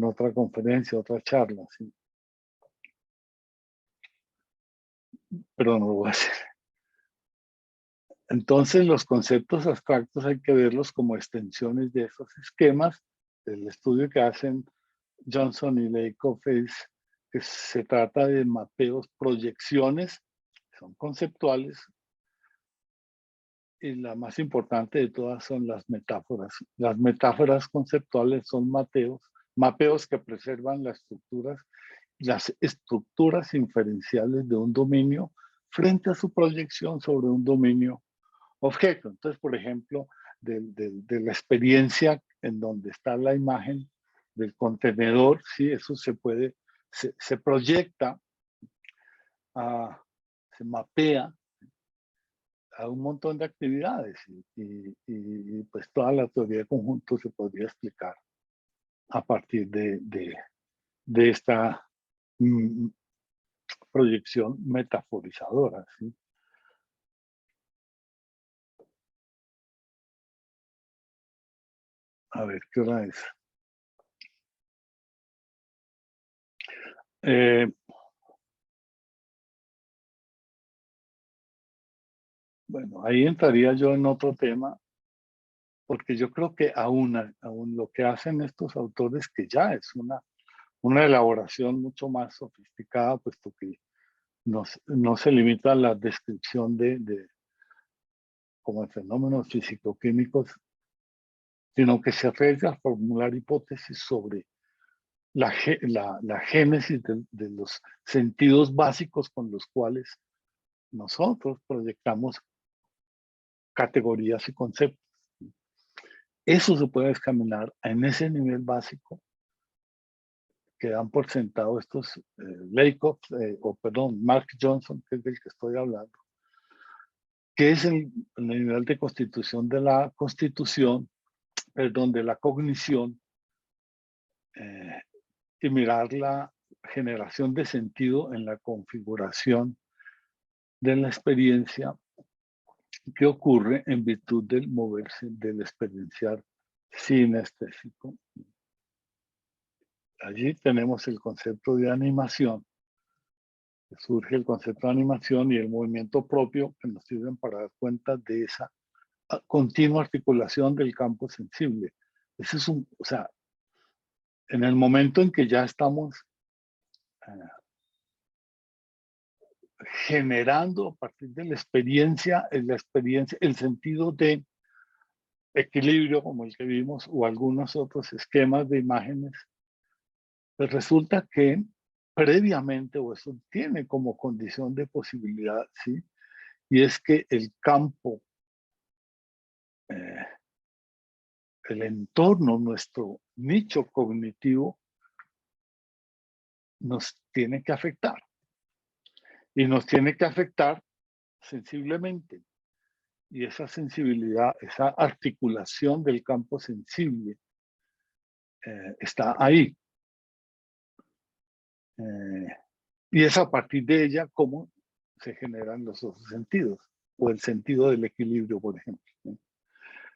Speaker 2: otra conferencia, otra charla, ¿sí? Pero no lo voy a hacer. Entonces, los conceptos abstractos hay que verlos como extensiones de esos esquemas. El estudio que hacen Johnson y Lakoff es que se trata de mapeos, proyecciones, son conceptuales, y la más importante de todas son las metáforas. Las metáforas conceptuales son mapeos que preservan las estructuras inferenciales de un dominio frente a su proyección sobre un dominio objeto. Entonces, por ejemplo, de la experiencia en donde está la imagen del contenedor, sí, eso se proyecta, se mapea a un montón de actividades, y pues toda la teoría de conjunto se podría explicar a partir de esta proyección metaforizadora, ¿sí? A ver, ¿qué hora es? Bueno, ahí entraría yo en otro tema, porque yo creo que aún lo que hacen estos autores, que ya es una elaboración mucho más sofisticada, puesto que no se limita a la descripción como fenómenos físico-químicos, sino que se arriesga a formular hipótesis sobre la génesis de los sentidos básicos con los cuales nosotros proyectamos categorías y conceptos. Eso se puede examinar en ese nivel básico que dan por sentado estos Lakoff, Mark Johnson, que es del que estoy hablando, que es el nivel de constitución de la constitución, de la cognición, y mirar la generación de sentido en la configuración de la experiencia que ocurre en virtud del moverse, del experienciar sinestésico. Allí tenemos el concepto de animación. Surge el concepto de animación y el movimiento propio que nos sirven para dar cuenta de esa continua articulación del campo sensible. Ese es o sea, en el momento en que ya estamos generando a partir de la experiencia, el sentido de equilibrio como el que vimos o algunos otros esquemas de imágenes, pues resulta que previamente, o eso tiene como condición de posibilidad, ¿sí? Y es que el campo, el entorno, nuestro nicho cognitivo, nos tiene que afectar. Y nos tiene que afectar sensiblemente. Y esa sensibilidad, esa articulación del campo sensible está ahí. Y es a partir de ella cómo se generan los otros sentidos, o el sentido del equilibrio, por ejemplo.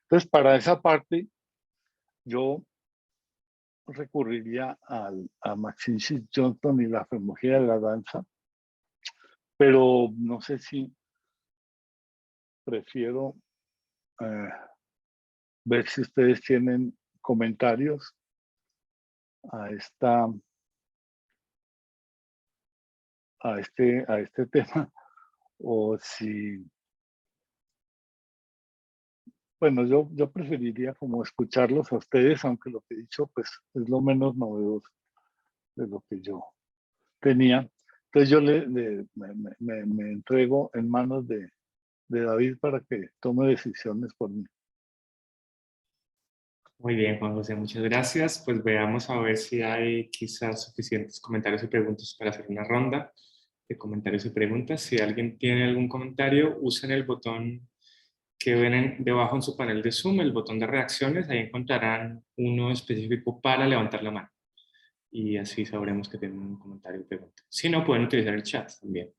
Speaker 2: Entonces, para esa parte, yo recurriría a Maxine Johnson y la fenomenología de la danza, pero no sé si prefiero ver si ustedes tienen comentarios a este tema, o si, bueno, yo preferiría como escucharlos a ustedes, aunque lo que he dicho pues es lo menos novedoso de lo que yo tenía. Entonces yo me entrego en manos de David para que tome decisiones por mí.
Speaker 1: Muy bien, Juan José, muchas gracias. Pues veamos a ver si hay quizás suficientes comentarios y preguntas para hacer una ronda de comentarios y preguntas. Si alguien tiene algún comentario, usen el botón que ven debajo en su panel de Zoom, el botón de reacciones. Ahí encontrarán uno específico para levantar la mano. Y así sabremos que tienen un comentario y pregunta. Si no, pueden utilizar el chat también.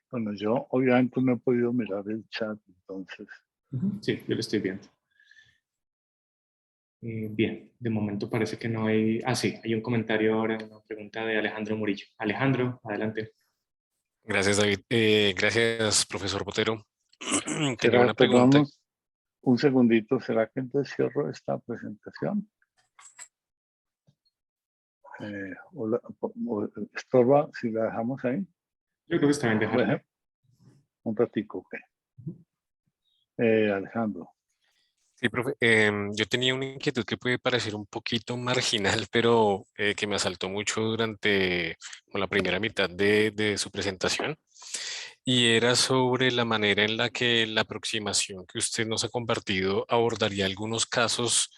Speaker 2: Bueno, yo obviamente no he podido mirar el chat, entonces.
Speaker 1: Sí, yo lo estoy viendo. Bien, de momento parece que no hay... Ah, sí, hay un comentario ahora, una pregunta de Alejandro Murillo. Alejandro, adelante.
Speaker 3: Gracias, David. Gracias, profesor Botero. Tenía
Speaker 2: ¿Será,
Speaker 3: una pregunta.
Speaker 2: perdón, un segundito, ¿será que entonces cierro esta presentación? Estorba si la dejamos ahí.
Speaker 1: Yo creo que está bien dejarlo.
Speaker 2: Bueno, un ratico, ok. Alejandro.
Speaker 3: Sí, profe. Yo tenía una inquietud que puede parecer un poquito marginal, pero que me asaltó mucho durante la primera mitad de su presentación. Y era sobre la manera en la que la aproximación que usted nos ha compartido abordaría algunos casos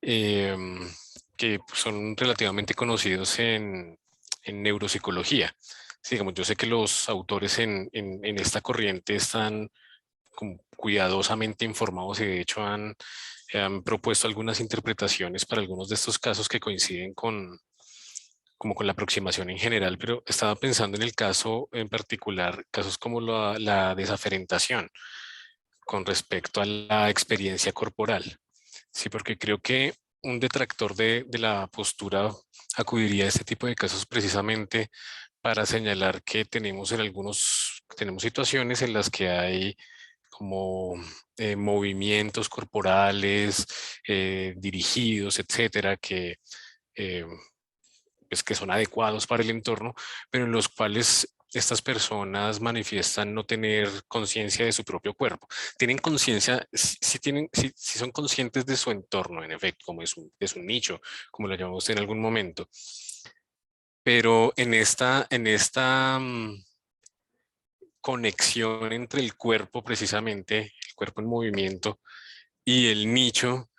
Speaker 3: que son relativamente conocidos en neuropsicología. Sí, digamos, yo sé que los autores en esta corriente están como cuidadosamente informados y de hecho han propuesto algunas interpretaciones para algunos de estos casos que coinciden como con la aproximación en general, pero estaba pensando en el caso en particular, casos como la desaferentación con respecto a la experiencia corporal. Sí, porque creo que un detractor de la postura acudiría a este tipo de casos precisamente para señalar que tenemos tenemos situaciones en las que hay como movimientos corporales dirigidos, etcétera, eh, pues que son adecuados para el entorno, pero en los cuales estas personas manifiestan no tener conciencia de su propio cuerpo. Tienen conciencia, si son conscientes de su entorno, en efecto, como es un nicho, como lo llamó usted en algún momento. Pero en esta conexión entre el cuerpo, precisamente, el cuerpo en movimiento, y el nicho,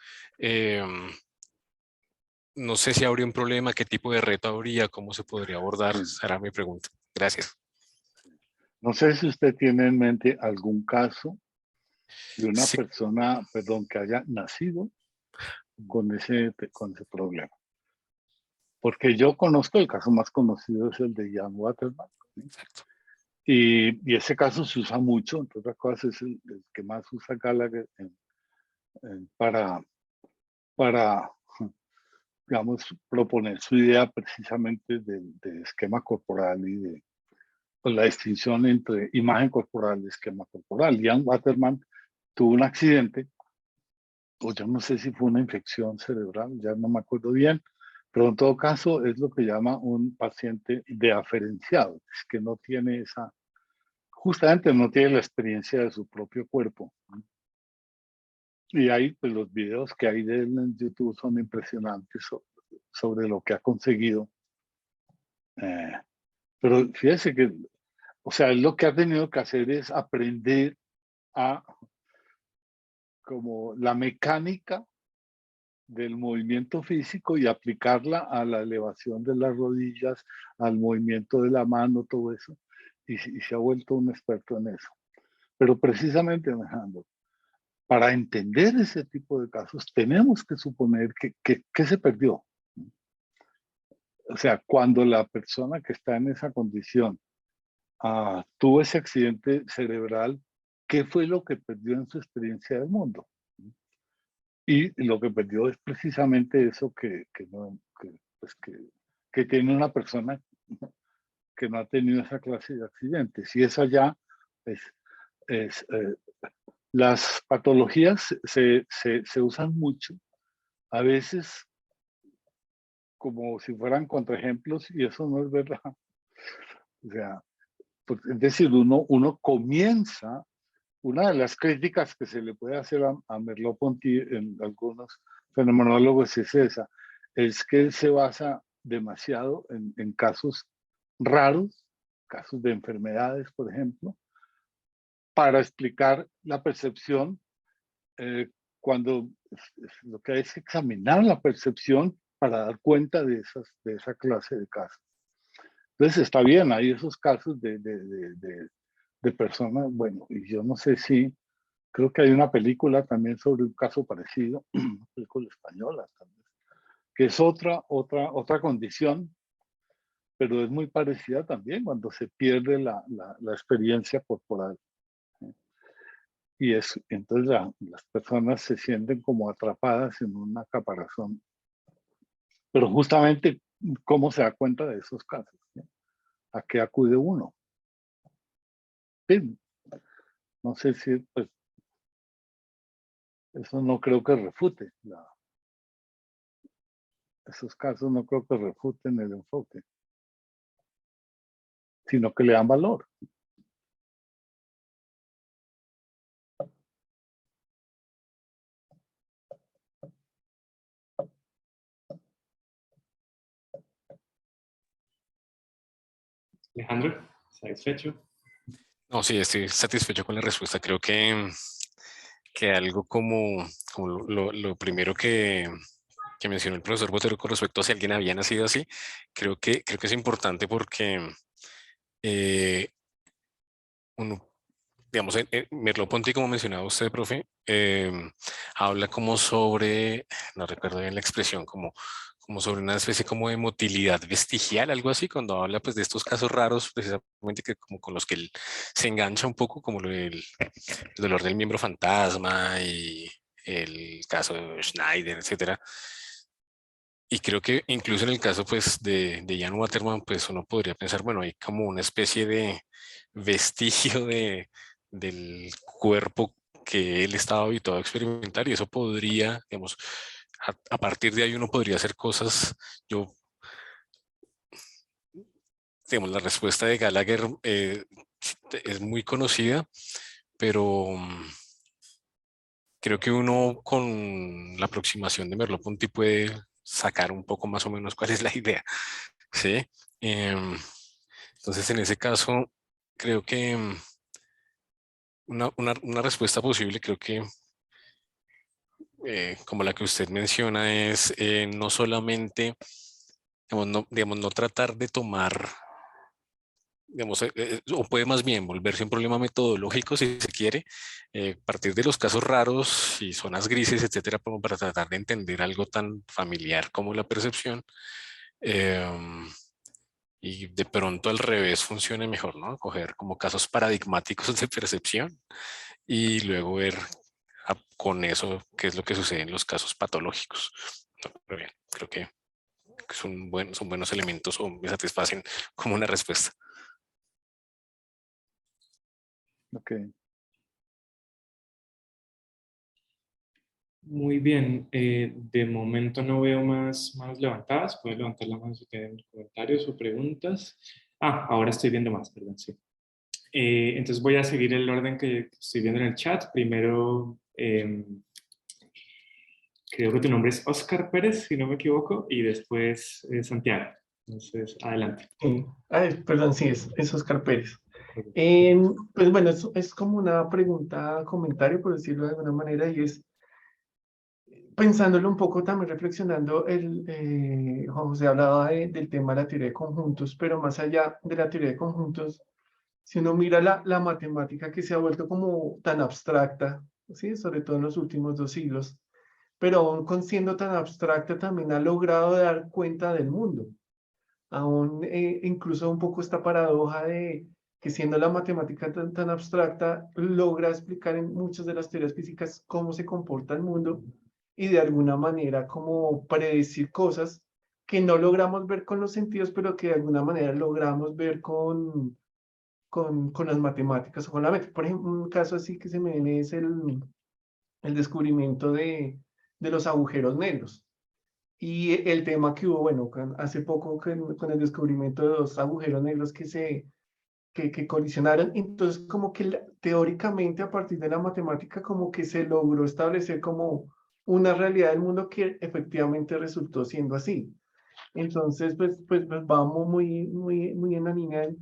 Speaker 3: no sé si habría un problema, qué tipo de reto habría, cómo se podría abordar,
Speaker 2: Sí.
Speaker 3: será mi pregunta. Gracias.
Speaker 2: No sé si usted tiene en mente algún caso de una
Speaker 3: Sí,
Speaker 2: persona, perdón, que haya nacido con ese problema. Porque yo conozco, el caso más conocido es el de Jan Waterman, ¿sí?
Speaker 3: exacto.
Speaker 2: Y ese caso se usa mucho, entre otras cosas es el que más usa Gallagher para, para, digamos, proponer su idea precisamente de esquema corporal y de pues, la distinción entre imagen corporal y esquema corporal. Jan Waterman tuvo un accidente, o yo no sé si fue una infección cerebral, ya no me acuerdo bien, pero en todo caso es lo que llama un paciente de aferenciado, es que no tiene esa, justamente no tiene la experiencia de su propio cuerpo. Y ahí, pues los videos que hay de él en YouTube son impresionantes sobre lo que ha conseguido. Eh, pero fíjese que, o sea, él lo que ha tenido que hacer es aprender a como la mecánica del movimiento físico y aplicarla a la elevación de las rodillas, al movimiento de la mano, todo eso. Y se ha vuelto un experto en eso. Pero precisamente, Alejandro, para entender ese tipo de casos, tenemos que suponer que se perdió. O sea, cuando la persona que está en esa condición tuvo ese accidente cerebral, ¿qué fue lo que perdió en su experiencia del mundo? Y lo que perdió es precisamente eso no, pues que tiene una persona que no ha tenido esa clase de accidentes. Y eso ya es, es las patologías se usan mucho, a veces como si fueran contraejemplos, y eso no es verdad. O sea, pues, es decir, uno comienza, una de las críticas que se le puede hacer a Merleau-Ponty en algunos fenomenólogos es esa, es que él se basa demasiado en casos raros, casos de enfermedades, por ejemplo, para explicar la percepción cuando lo que hay es examinar la percepción para dar cuenta de esa clase de casos. Entonces está bien, hay esos casos de personas, bueno, y yo no sé si, creo que hay una película también sobre un caso parecido, una película española también, que es otra condición, pero es muy parecida también cuando se pierde la experiencia corporal. Y entonces las personas se sienten como atrapadas en una caparazón. Pero justamente, ¿cómo se da cuenta de esos casos? ¿No? ¿A qué acude uno? Sí, no sé si, pues, eso no creo que refute. Esos casos no creo que refuten el enfoque, sino que le dan valor.
Speaker 1: Alejandro, ¿satisfecho?
Speaker 3: No, sí, estoy satisfecho con la respuesta. Creo que algo como lo primero que mencionó el profesor Botero con respecto a si alguien había nacido así, creo que es importante porque eh, uno, digamos, Merleau-Ponty, como mencionaba usted, profe, habla como sobre, no recuerdo bien la expresión, como sobre una especie como de motilidad vestigial, algo así, cuando habla pues de estos casos raros, precisamente que como con los que él se engancha un poco, como el dolor del miembro fantasma y el caso de Schneider, etcétera. Y creo que incluso en el caso pues de Jan Waterman, pues uno podría pensar, bueno, hay como una especie de vestigio del cuerpo que él estaba habituado a experimentar y eso podría, digamos, a partir de ahí uno podría hacer cosas. Yo, digamos, la respuesta de Gallagher es muy conocida, pero creo que uno con la aproximación de Merleau-Ponty puede sacar un poco más o menos cuál es la idea, ¿sí? Em, entonces, en ese caso, creo que una respuesta posible, creo que como la que usted menciona, es no solamente, digamos, no tratar de tomar, digamos, o puede más bien volverse un problema metodológico si se quiere, partir de los casos raros y zonas grises, etcétera, como para tratar de entender algo tan familiar como la percepción. Y de pronto al revés funcione mejor, ¿no? Coger como casos paradigmáticos de percepción y luego ver con eso qué es lo que sucede en los casos patológicos. No, pero bien, creo que son buenos elementos o me satisfacen como una respuesta.
Speaker 2: Ok.
Speaker 1: Muy bien, de momento no veo más manos levantadas. Pueden levantar la mano si tienen comentarios o preguntas. Ah, ahora estoy viendo más, perdón, sí. Entonces voy a seguir el orden que estoy viendo en el chat. Primero, creo que tu nombre es Oscar Pérez, si no me equivoco, y después Santiago. Entonces, adelante.
Speaker 4: Sí. Ay, perdón, sí, es Oscar Pérez. Pues bueno, es como una pregunta, comentario, por decirlo de alguna manera, y es pensándolo un poco, también reflexionando, Juan José hablaba del tema de la teoría de conjuntos, pero más allá de la teoría de conjuntos, si uno mira la matemática que se ha vuelto como tan abstracta, ¿sí? Sobre todo en los últimos 2 siglos, pero aún con siendo tan abstracta también ha logrado dar cuenta del mundo. Aún incluso un poco esta paradoja de que siendo la matemática tan abstracta, logra explicar en muchas de las teorías físicas cómo se comporta el mundo y de alguna manera como predecir cosas que no logramos ver con los sentidos, pero que de alguna manera logramos ver con las matemáticas o con la mente. Por ejemplo, un caso así que se me viene es el descubrimiento de los agujeros negros. Y el tema que hubo, bueno, hace poco con el descubrimiento de 2 agujeros negros que colisionaron, entonces como que teóricamente a partir de la matemática como que se logró establecer como una realidad del mundo que efectivamente resultó siendo así. Entonces, pues vamos muy en la línea de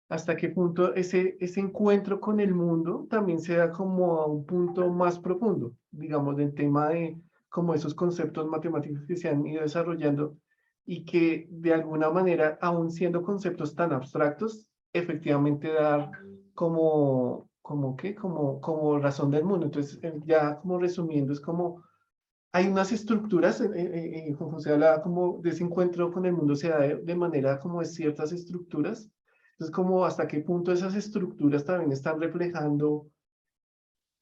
Speaker 4: hasta qué punto ese encuentro con el mundo también se da como a un punto más profundo, digamos, del tema de como esos conceptos matemáticos que se han ido desarrollando y que de alguna manera, aun siendo conceptos tan abstractos, efectivamente dar como razón del mundo. Entonces, ya como resumiendo, es como hay unas estructuras, Juan José hablaba como de ese encuentro con el mundo se da de manera como de ciertas estructuras. Entonces, como hasta qué punto esas estructuras también están reflejando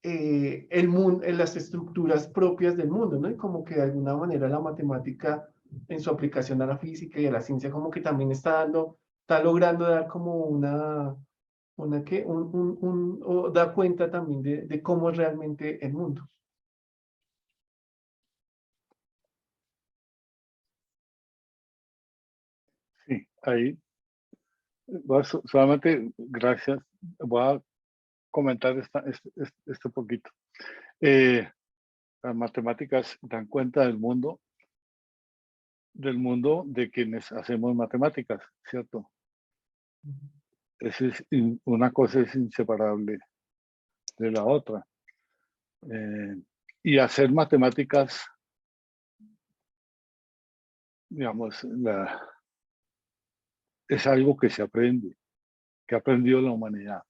Speaker 4: el mundo, las estructuras propias del mundo, ¿no? Y como que de alguna manera la matemática en su aplicación a la física y a la ciencia como que también está logrando dar como o da cuenta también de cómo es realmente el mundo.
Speaker 2: Sí, ahí solamente, gracias, voy a comentar este poquito. Las matemáticas dan cuenta del mundo de quienes hacemos matemáticas, ¿cierto? Una cosa es inseparable de la otra. Y hacer matemáticas, digamos, es algo que se aprende, que ha aprendido la humanidad,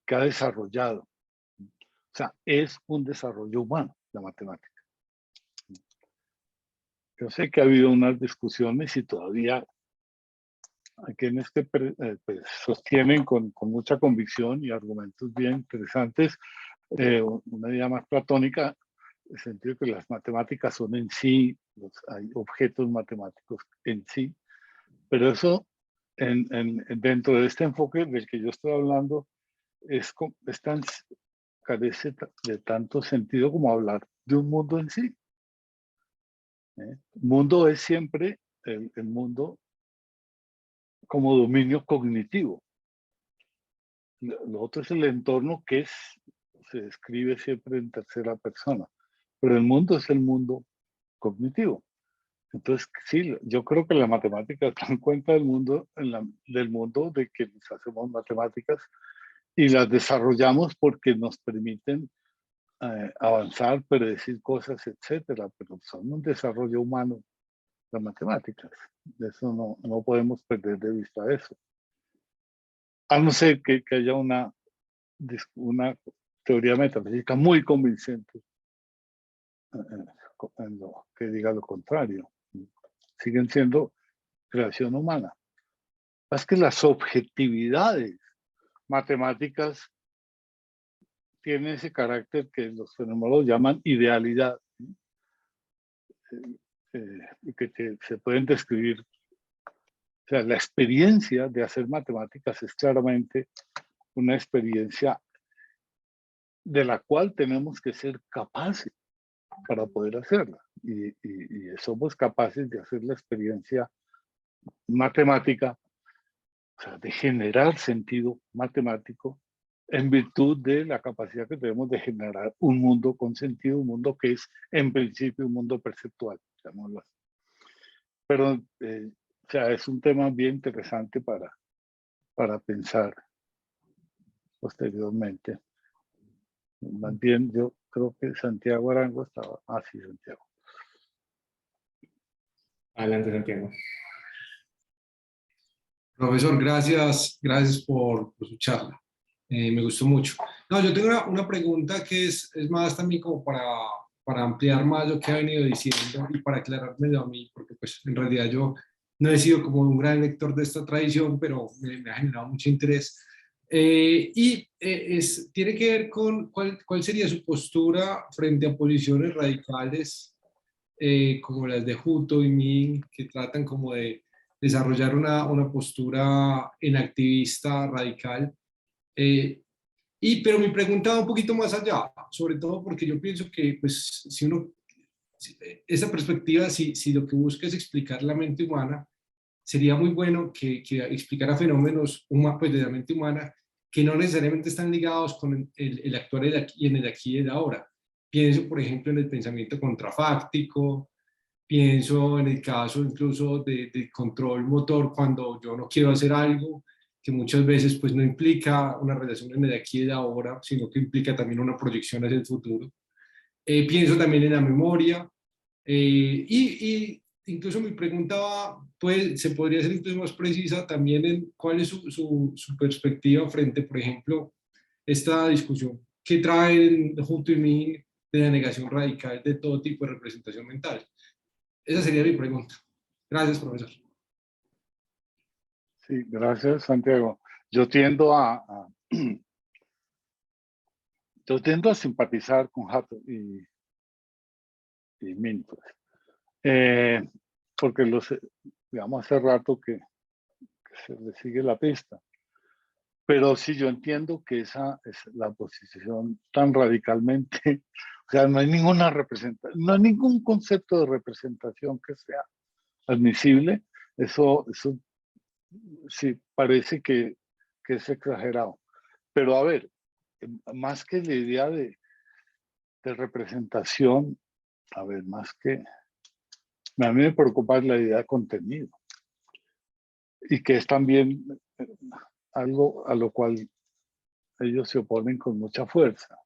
Speaker 2: que ha desarrollado. O sea, es un desarrollo humano la matemática. Yo sé que ha habido unas discusiones y todavía hay quienes que pues, sostienen con mucha convicción y argumentos bien interesantes una idea más platónica, en el sentido de que las matemáticas son en sí, hay objetos matemáticos en sí, pero eso dentro de este enfoque del que yo estoy hablando carece de tanto sentido como hablar de un mundo en sí. Mundo es siempre el mundo como dominio cognitivo. Lo otro es el entorno que se describe siempre en tercera persona, pero el mundo es el mundo cognitivo. Entonces, sí, yo creo que las matemáticas dan cuenta del mundo, del mundo de quienes hacemos matemáticas y las desarrollamos porque nos permiten avanzar, predecir cosas, etcétera, pero son un desarrollo humano las matemáticas. De eso no podemos perder de vista eso. A no ser que haya una teoría metafísica muy convincente en lo que diga lo contrario. Siguen siendo creación humana. Es que las objetividades matemáticas tienen ese carácter que los fenomenólogos llaman idealidad, que se pueden describir. O sea, la experiencia de hacer matemáticas es claramente una experiencia de la cual tenemos que ser capaces para poder hacerla. Y somos capaces de hacer la experiencia matemática, o sea, de generar sentido matemático en virtud de la capacidad que tenemos de generar un mundo con sentido, un mundo que es en principio un mundo perceptual, llamémoslo así. Pero, o sea, es un tema bien interesante para pensar posteriormente. Más bien, yo creo que Santiago Arango estaba... Ah, sí, Santiago.
Speaker 1: Adelante, Santiago.
Speaker 5: Profesor, gracias por su charla. Me gustó mucho. No, yo tengo una pregunta que es más también como para ampliar más lo que ha venido diciendo y para aclararme a mí, porque pues en realidad yo no he sido como un gran lector de esta tradición, pero me ha generado mucho interés. Tiene que ver con cuál sería su postura frente a posiciones radicales como las de Hutto y Min, que tratan como de desarrollar una postura enactivista radical. Pero mi pregunta va un poquito más allá, sobre todo porque yo pienso que pues, esa perspectiva, si lo que busca es explicar la mente humana, sería muy bueno que explicara fenómenos pues, de la mente humana que no necesariamente están ligados con el actuar en el aquí y el ahora. Pienso, por ejemplo, en el pensamiento contrafáctico, pienso en el caso incluso de control motor cuando yo no quiero hacer algo, que muchas veces pues no implica una relación en el aquí y el ahora, sino que implica también una proyección hacia el futuro. Pienso también en la memoria, incluso mi pregunta se podría ser incluso más precisa también en cuál es su perspectiva frente, por ejemplo, esta discusión que traen Hutto y Min de la negación radical de todo tipo de representación mental. Esa sería mi pregunta. Gracias, profesor.
Speaker 2: Sí, gracias, Santiago. Yo tiendo a simpatizar con Hutto y Min, pues. Porque digamos, hace rato que se le sigue la pista. Pero sí, yo entiendo que esa es la posición tan radicalmente, o sea, no hay ninguna representación, no hay ningún concepto de representación que sea admisible. Eso sí parece que es exagerado. Pero a ver, más que la idea de representación, a ver, más que... A mí me preocupa la idea de contenido. Y que es también algo a lo cual ellos se oponen con mucha fuerza.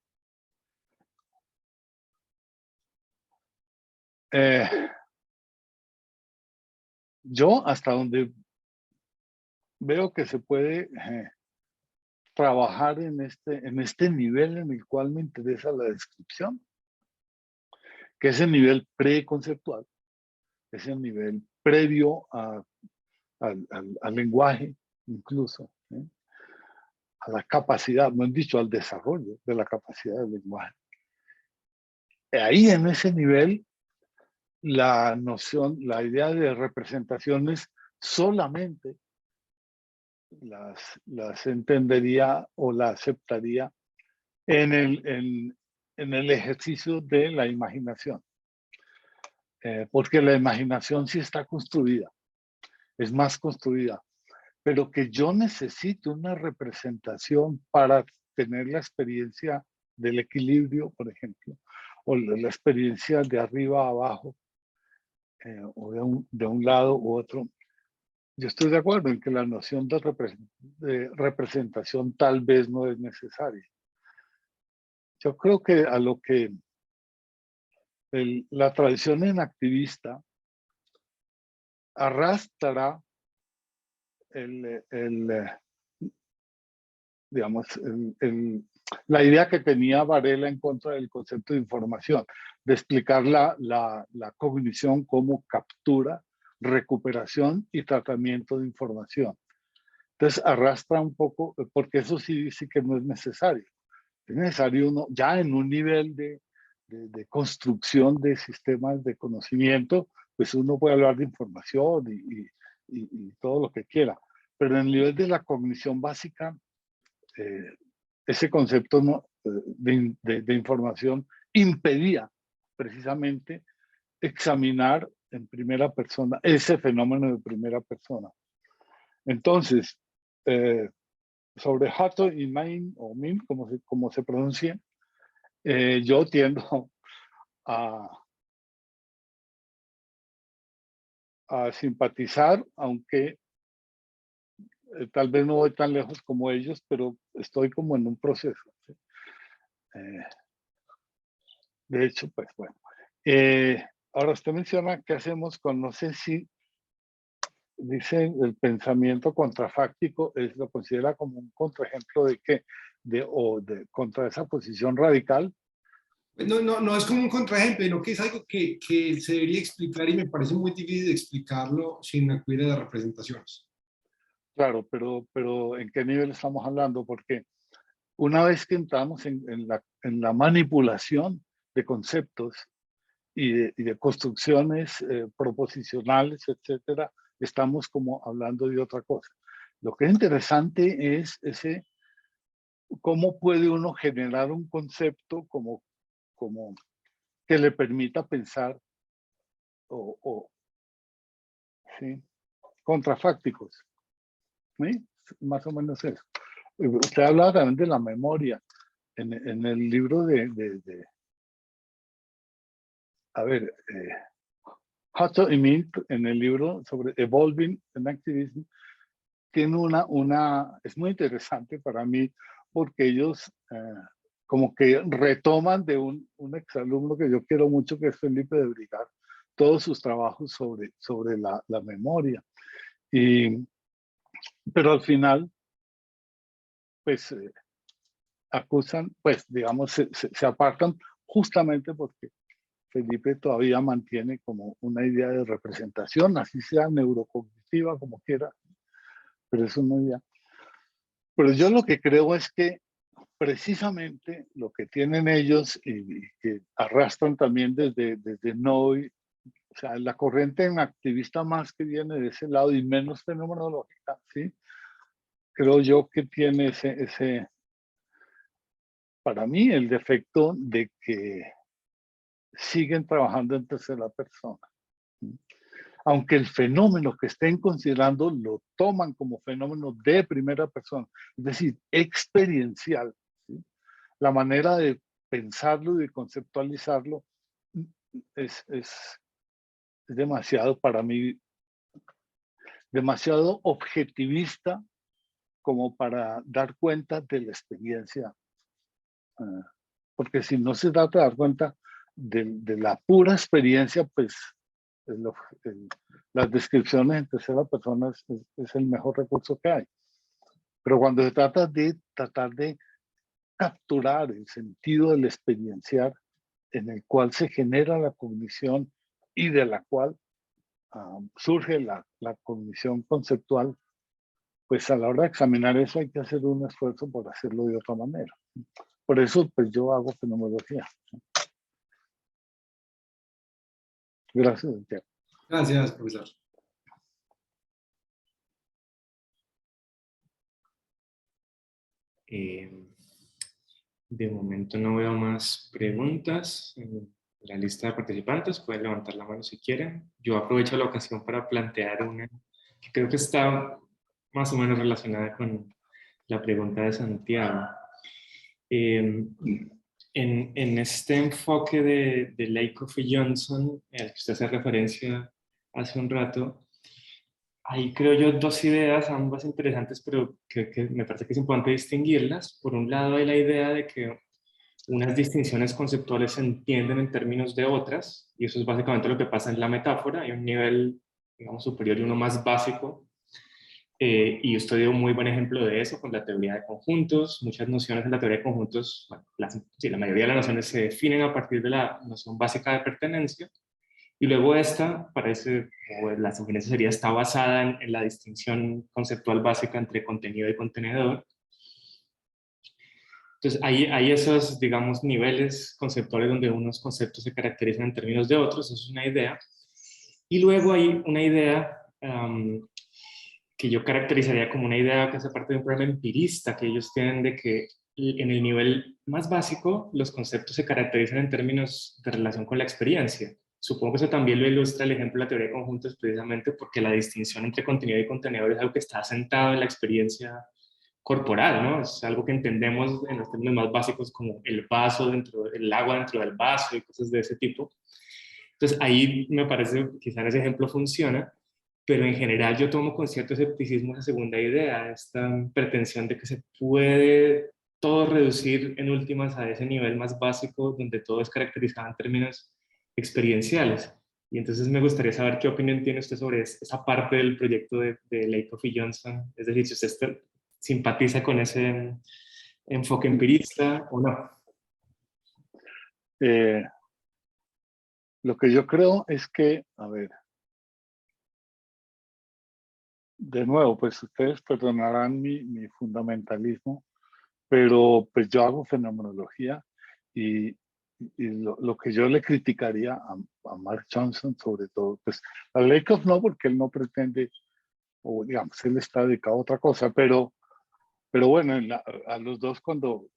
Speaker 2: Yo hasta donde veo que se puede trabajar en este nivel en el cual me interesa la descripción, que es el nivel preconceptual, es el nivel previo al lenguaje, incluso, a la capacidad, no han dicho, al desarrollo de la capacidad del lenguaje. Ahí en ese nivel, la noción, la idea de representaciones solamente las entendería o la aceptaría en el ejercicio de la imaginación. Porque la imaginación sí está construida, es más construida, pero que yo necesito una representación para tener la experiencia del equilibrio, por ejemplo, o la experiencia de arriba a abajo, o de un lado u otro. Yo estoy de acuerdo en que la noción de representación tal vez no es necesaria. Yo creo que a lo que la tradición en activista arrastra digamos, la idea que tenía Varela en contra del concepto de información, de explicar la cognición como captura, recuperación y tratamiento de información. Entonces arrastra un poco, porque eso sí que no es necesario. Es necesario uno, ya en un nivel de construcción de sistemas de conocimiento, pues uno puede hablar de información y todo lo que quiera. Pero en el nivel de la cognición básica, ese concepto de información impedía precisamente examinar en primera persona ese fenómeno de primera persona. Entonces, sobre Hatto y Main, o Min, como se pronuncia, yo tiendo a simpatizar, aunque tal vez no voy tan lejos como ellos, pero estoy como en un proceso, ¿sí? De hecho, pues bueno. Ahora usted menciona qué hacemos con, no sé si dice el pensamiento contrafáctico, lo considera como un contraejemplo de qué, contra esa posición radical.
Speaker 5: No es como un contraejemplo, sino que es algo que se debería explicar y me parece muy difícil de explicarlo sin acudir a las representaciones.
Speaker 2: Claro, pero ¿en qué nivel estamos hablando? Porque una vez que entramos en la manipulación de conceptos y de construcciones proposicionales, etcétera, estamos como hablando de otra cosa. Lo que es interesante es cómo puede uno generar un concepto como que le permita pensar ¿sí? Contrafácticos, ¿sí? Más o menos eso. Usted hablaba también de la memoria. En el libro a ver, Hatto y Mint, en el libro sobre Evolving in Activism, tiene es muy interesante para mí porque ellos como que retoman de un exalumno que yo quiero mucho, que es Felipe de Brigar, todos sus trabajos sobre la memoria. Pero al final, pues acusan, pues digamos, se apartan justamente porque Felipe todavía mantiene como una idea de representación, así sea neurocognitiva, como quiera, pero es una idea. Pero yo lo que creo es que precisamente lo que tienen ellos y que arrastran también desde Noy, o sea, la corriente en activista más que viene de ese lado y menos fenomenológica, ¿sí? Creo yo que tiene para mí, el defecto de que siguen trabajando en tercera persona. Aunque el fenómeno que estén considerando lo toman como fenómeno de primera persona, es decir, experiencial, ¿sí? La manera de pensarlo y de conceptualizarlo es demasiado, para mí, demasiado objetivista como para dar cuenta de la experiencia. Porque si no se trata de dar cuenta de la pura experiencia, pues las descripciones en tercera persona es el mejor recurso que hay. Pero cuando se trata de tratar de capturar el sentido del experienciar en el cual se genera la cognición y de la cual surge la cognición conceptual, pues a la hora de examinar eso hay que hacer un esfuerzo por hacerlo de otra manera. Por eso, pues yo hago fenomenología. Gracias, Santiago.
Speaker 5: Gracias, profesor.
Speaker 1: De momento no veo más preguntas en la lista de participantes. Pueden levantar la mano si quieren. Yo aprovecho la ocasión para plantear una que creo que está más o menos relacionada con la pregunta de Santiago. En este enfoque de Lakoff y Johnson, al que usted hace referencia hace un rato, ahí creo yo dos ideas, ambas interesantes, pero que me parece que es importante distinguirlas. Por un lado hay la idea de que unas distinciones conceptuales se entienden en términos de otras, y eso es básicamente lo que pasa en la metáfora. Hay un nivel, digamos, superior y uno más básico, y yo estoy de un muy buen ejemplo de eso con la teoría de conjuntos. Muchas nociones en la teoría de conjuntos, bueno, la mayoría de las nociones se definen a partir de la noción básica de pertenencia, y luego esta parece, o la sugerencia sería, está basada en la distinción conceptual básica entre contenido y contenedor. Entonces, hay esos, digamos, niveles conceptuales donde unos conceptos se caracterizan en términos de otros, eso es una idea. Y luego hay una idea que yo caracterizaría como una idea que hace parte de un problema empirista que ellos tienen, de que en el nivel más básico los conceptos se caracterizan en términos de relación con la experiencia. Supongo que eso también lo ilustra el ejemplo de la teoría de conjuntos, precisamente porque la distinción entre contenido y contenedor es algo que está asentado en la experiencia corporal, ¿no? Es algo que entendemos en los términos más básicos como el vaso dentro, el agua dentro del vaso y cosas de ese tipo. Entonces ahí me parece que quizás ese ejemplo funciona, pero en general yo tomo con cierto escepticismo esa segunda idea, esta pretensión de que se puede todo reducir en últimas a ese nivel más básico donde todo es caracterizado en términos experienciales. Y entonces me gustaría saber qué opinión tiene usted sobre esa parte del proyecto de Lakoff y Johnson, es decir, si usted simpatiza con ese enfoque empirista o no.
Speaker 2: Lo que yo creo es que, a ver, de nuevo, pues ustedes perdonarán mi fundamentalismo, pero pues yo hago fenomenología y lo que yo le criticaría a Mark Johnson, sobre todo, pues a Lakoff no, porque él no pretende, o digamos, él está dedicado a otra cosa, pero bueno, a los dos cuando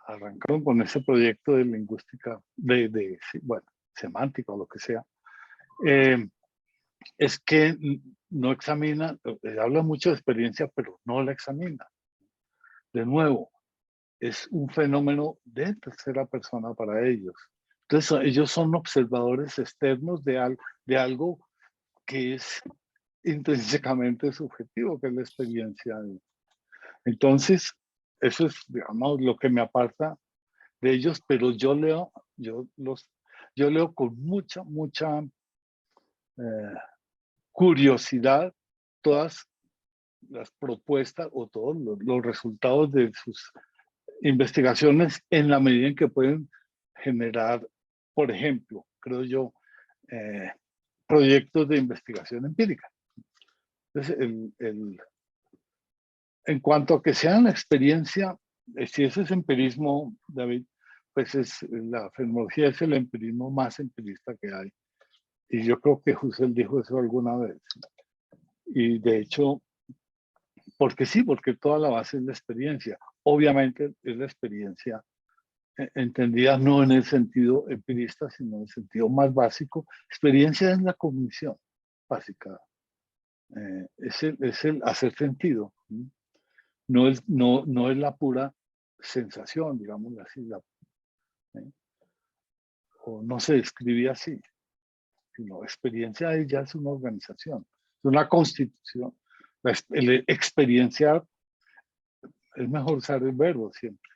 Speaker 2: arrancaron con ese proyecto de lingüística, bueno, semántica o lo que sea, es que no examina, habla mucho de experiencia, pero no la examina. De nuevo, es un fenómeno de tercera persona para ellos. Entonces, ellos son observadores externos de algo que es intrínsecamente subjetivo, que es la experiencia. Entonces, eso es, digamos, lo que me aparta de ellos, pero yo leo con mucha curiosidad todas las propuestas o todos los resultados de sus investigaciones en la medida en que pueden generar, por ejemplo, creo yo, proyectos de investigación empírica. Entonces, en cuanto a que sean la experiencia, si ese es empirismo, David, pues la fenomenología es el empirismo más empirista que hay. Y yo creo que Husserl dijo eso alguna vez. Y de hecho, porque sí, porque toda la base es la experiencia. Obviamente es la experiencia entendida no en el sentido empirista, sino en el sentido más básico. Experiencia es la cognición básica. Es el hacer sentido. No es la pura sensación, digamos así. O no se describía así. Sino experiencia ya es una organización, es una constitución. El experienciar, es mejor usar el verbo siempre,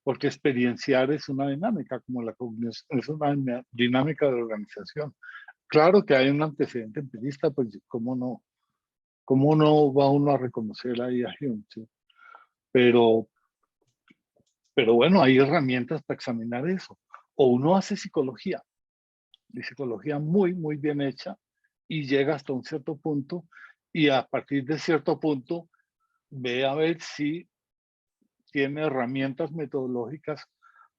Speaker 2: porque experienciar es una dinámica, como la cognición es una dinámica de organización. Claro que hay un antecedente empirista, pues cómo no va uno a reconocer ahí a Hume, ¿sí? Pero bueno, hay herramientas para examinar eso. O uno hace psicología, y psicología muy bien hecha, y llega hasta un cierto punto, y a partir de cierto punto ve a ver si tiene herramientas metodológicas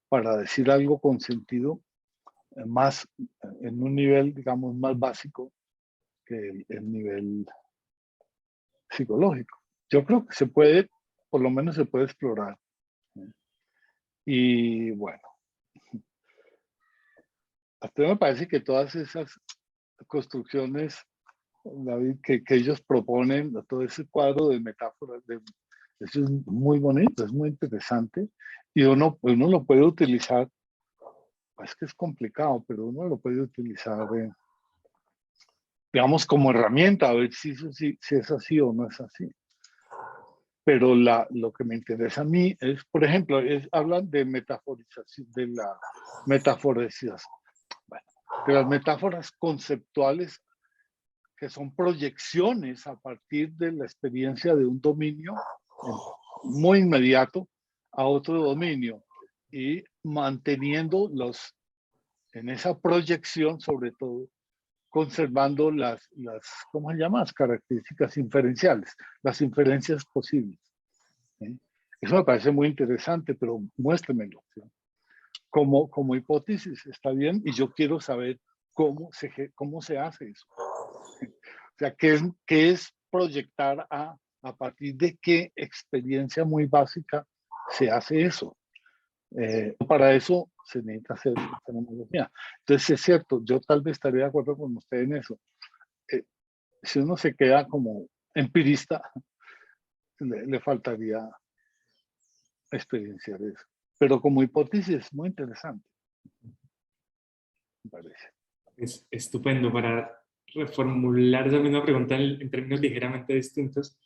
Speaker 2: para decir algo con sentido más, en un nivel, digamos, más básico que el nivel psicológico. Yo creo que se puede, por lo menos se puede explorar. Y bueno, a mí me parece que todas esas construcciones, David, que ellos proponen, todo ese cuadro de metáforas, eso es muy bonito, es muy interesante, y uno lo puede utilizar, es que es complicado, pero uno lo puede utilizar, digamos, como herramienta, a ver si es así o no es así. Pero lo que me interesa a mí es, por ejemplo, hablan de metaforización, de la metaforización, bueno, de las metáforas conceptuales que son proyecciones a partir de la experiencia de un dominio muy inmediato a otro dominio y manteniendo en esa proyección, sobre todo, conservando ¿cómo se llama? Las características inferenciales, las inferencias posibles. ¿Sí? Eso me parece muy interesante, pero muéstremelo. ¿Sí? Como hipótesis está bien y yo quiero saber cómo se hace eso. O sea, ¿qué es proyectar a partir de qué experiencia muy básica se hace eso? Para eso se necesita hacer fenomenología. Entonces, es cierto, yo tal vez estaría de acuerdo con usted en eso. Si uno se queda como empirista, le faltaría experienciar eso. Pero como hipótesis es muy interesante, me parece.
Speaker 1: Es estupendo. Para reformular esa misma pregunta en términos ligeramente distintos,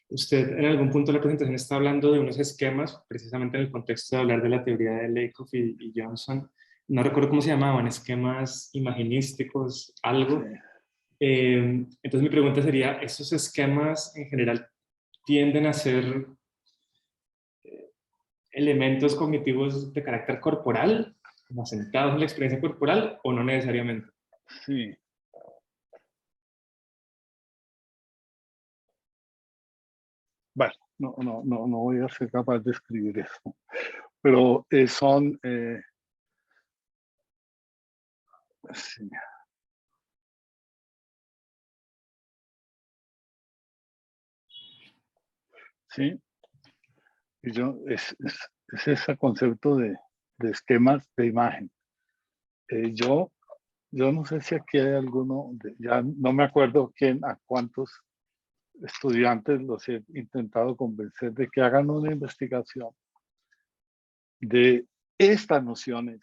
Speaker 1: usted en algún punto de la presentación está hablando de unos esquemas, precisamente en el contexto de hablar de la teoría de Lakoff y Johnson. No recuerdo cómo se llamaban, esquemas imaginísticos, algo.
Speaker 2: Sí.
Speaker 1: Entonces mi pregunta sería, ¿esos esquemas en general tienden a ser elementos cognitivos de carácter corporal, como asentados en la experiencia corporal, o no necesariamente?
Speaker 2: Sí. Bueno, no voy a ser capaz de escribir eso. Pero son... sí. Sí. Y es ese concepto de esquemas de imagen. Yo no sé si aquí hay alguno, ya no me acuerdo a cuántos estudiantes los he intentado convencer de que hagan una investigación de estas nociones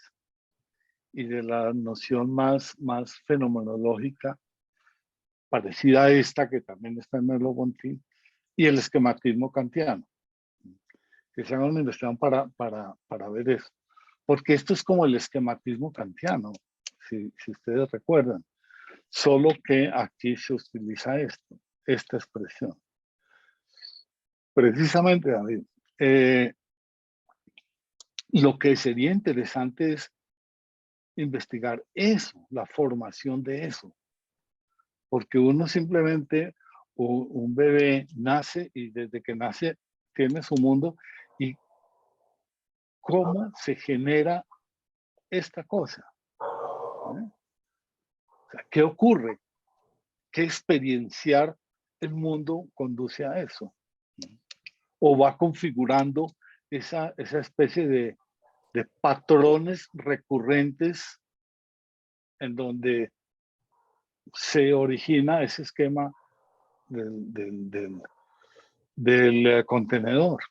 Speaker 2: y de la noción más fenomenológica, parecida a esta que también está en Merleau-Ponty, y el esquematismo kantiano. Que se haga una investigación para ver eso. Porque esto es como el esquematismo kantiano, si ustedes recuerdan. Solo que aquí se utiliza esta expresión. Precisamente, David, lo que sería interesante es investigar eso, la formación de eso. Porque uno simplemente, un bebé nace y desde que nace tiene su mundo y cómo se genera esta cosa. O sea, ¿qué ocurre? ¿Qué experienciar el mundo conduce a eso? O va configurando esa especie de patrones recurrentes en donde se origina ese esquema del contenedor.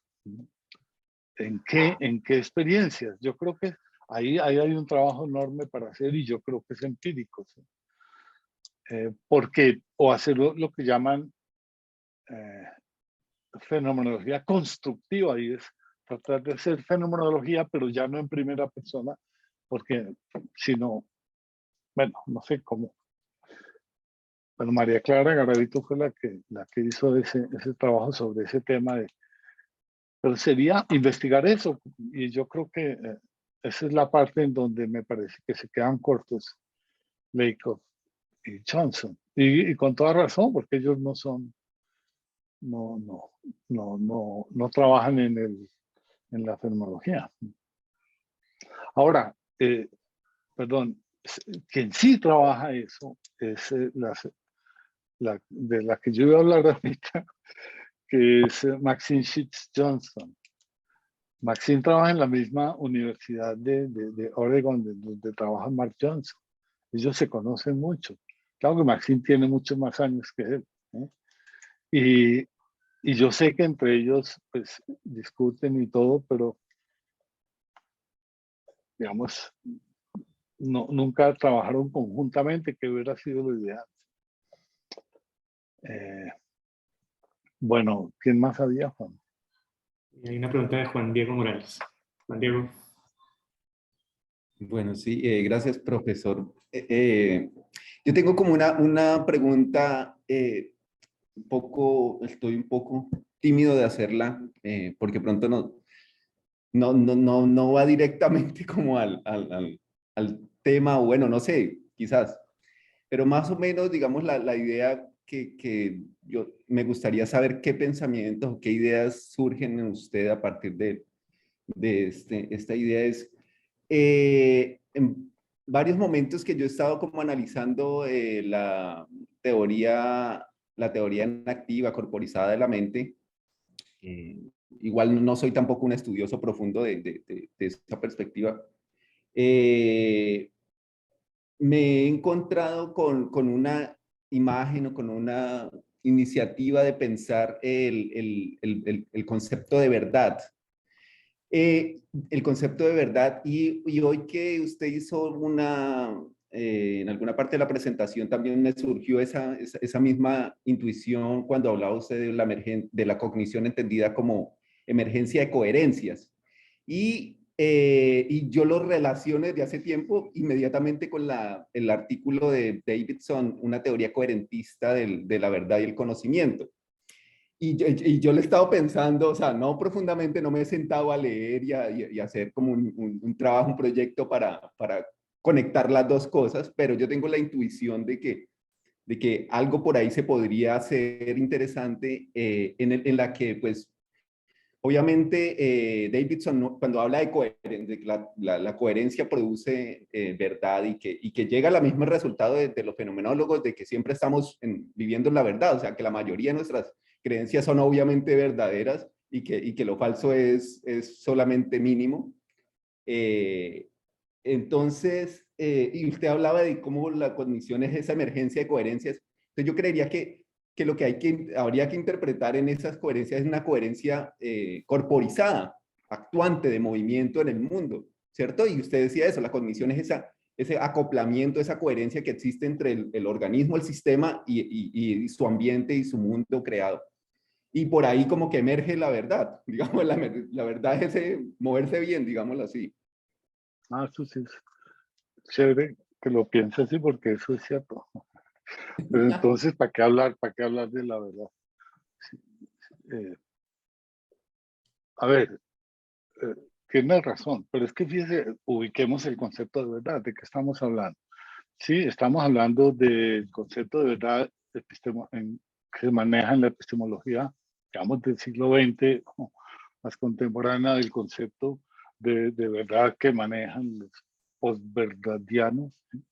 Speaker 2: ¿En qué experiencias? Yo creo que ahí hay un trabajo enorme para hacer y yo creo que es empírico. ¿Sí? Porque, o hacer lo que llaman fenomenología constructiva, y es tratar de hacer fenomenología, pero ya no en primera persona, porque si no, bueno, no sé cómo. Bueno, María Clara Garavito fue la que hizo ese trabajo sobre ese tema, pero sería investigar eso, y yo creo que esa es la parte en donde me parece que se quedan cortos Lakoff y Johnson, y con toda razón, porque ellos no trabajan en la fenomenología. Ahora, perdón, quien sí trabaja eso es de la que yo voy a hablar ahorita, que es Maxine Sheets Johnson. Maxine trabaja en la misma universidad de Oregon, donde trabaja Mark Johnson. Ellos se conocen mucho. Claro que Maxine tiene muchos más años que él. Y yo sé que entre ellos pues discuten y todo, pero digamos, nunca trabajaron conjuntamente, que hubiera sido lo ideal. Bueno, ¿quién más había, Juan?
Speaker 1: Y hay una pregunta de Juan Diego Morales. Juan Diego.
Speaker 6: Bueno, sí, gracias, profesor. Yo tengo como una pregunta, estoy un poco tímido de hacerla, porque pronto no va directamente como al tema, o bueno, no sé, quizás, pero más o menos, digamos, la idea que yo me gustaría saber qué pensamientos o qué ideas surgen en usted a partir de esta idea es, en varios momentos que yo he estado como analizando teoría, la teoría inactiva, corporizada de la mente, eh, igual no soy tampoco un estudioso profundo de esa perspectiva, eh, me he encontrado con una imagen o con una iniciativa de pensar el concepto de verdad. El concepto de verdad, y hoy que usted hizo en alguna parte de la presentación también me surgió esa misma intuición cuando hablaba usted de la cognición entendida como emergencia de coherencias. Y yo lo relaciono desde hace tiempo inmediatamente con el artículo de Davidson, una teoría coherentista de la verdad y el conocimiento. Y yo le he estado pensando, o sea, no profundamente, no me he sentado a leer y hacer como un trabajo, un proyecto para conectar las dos cosas, pero yo tengo la intuición de que algo por ahí se podría hacer interesante en la que, pues, obviamente, Davidson, cuando habla de coherencia, de que la coherencia produce verdad y que llega al mismo resultado de los fenomenólogos, de que siempre estamos viviendo en la verdad, o sea, que la mayoría de nuestras creencias son obviamente verdaderas y que lo falso es solamente mínimo. Eh, entonces, y usted hablaba de cómo la cognición es esa emergencia de coherencias. Entonces yo creería que lo que habría que interpretar en esas coherencias es una coherencia corporizada, actuante, de movimiento en el mundo, ¿cierto? Y usted decía eso, la cognición es ese acoplamiento, esa coherencia que existe entre el organismo, el sistema y su ambiente y su mundo creado. Y por ahí como que emerge la verdad, digamos, la verdad es ese moverse bien, digámoslo así.
Speaker 2: Ah, eso sí es chévere que lo piense así porque eso es cierto. Pero entonces, ¿para qué hablar de la verdad? Sí, eh, a ver, eh, tiene razón, pero es que fíjese, ubiquemos el concepto de verdad, ¿de qué estamos hablando? Sí, estamos hablando del concepto de verdad que se maneja en la epistemología, digamos, del siglo XX, o más contemporánea, del concepto de verdad que manejan los posverdadianos, ¿sí?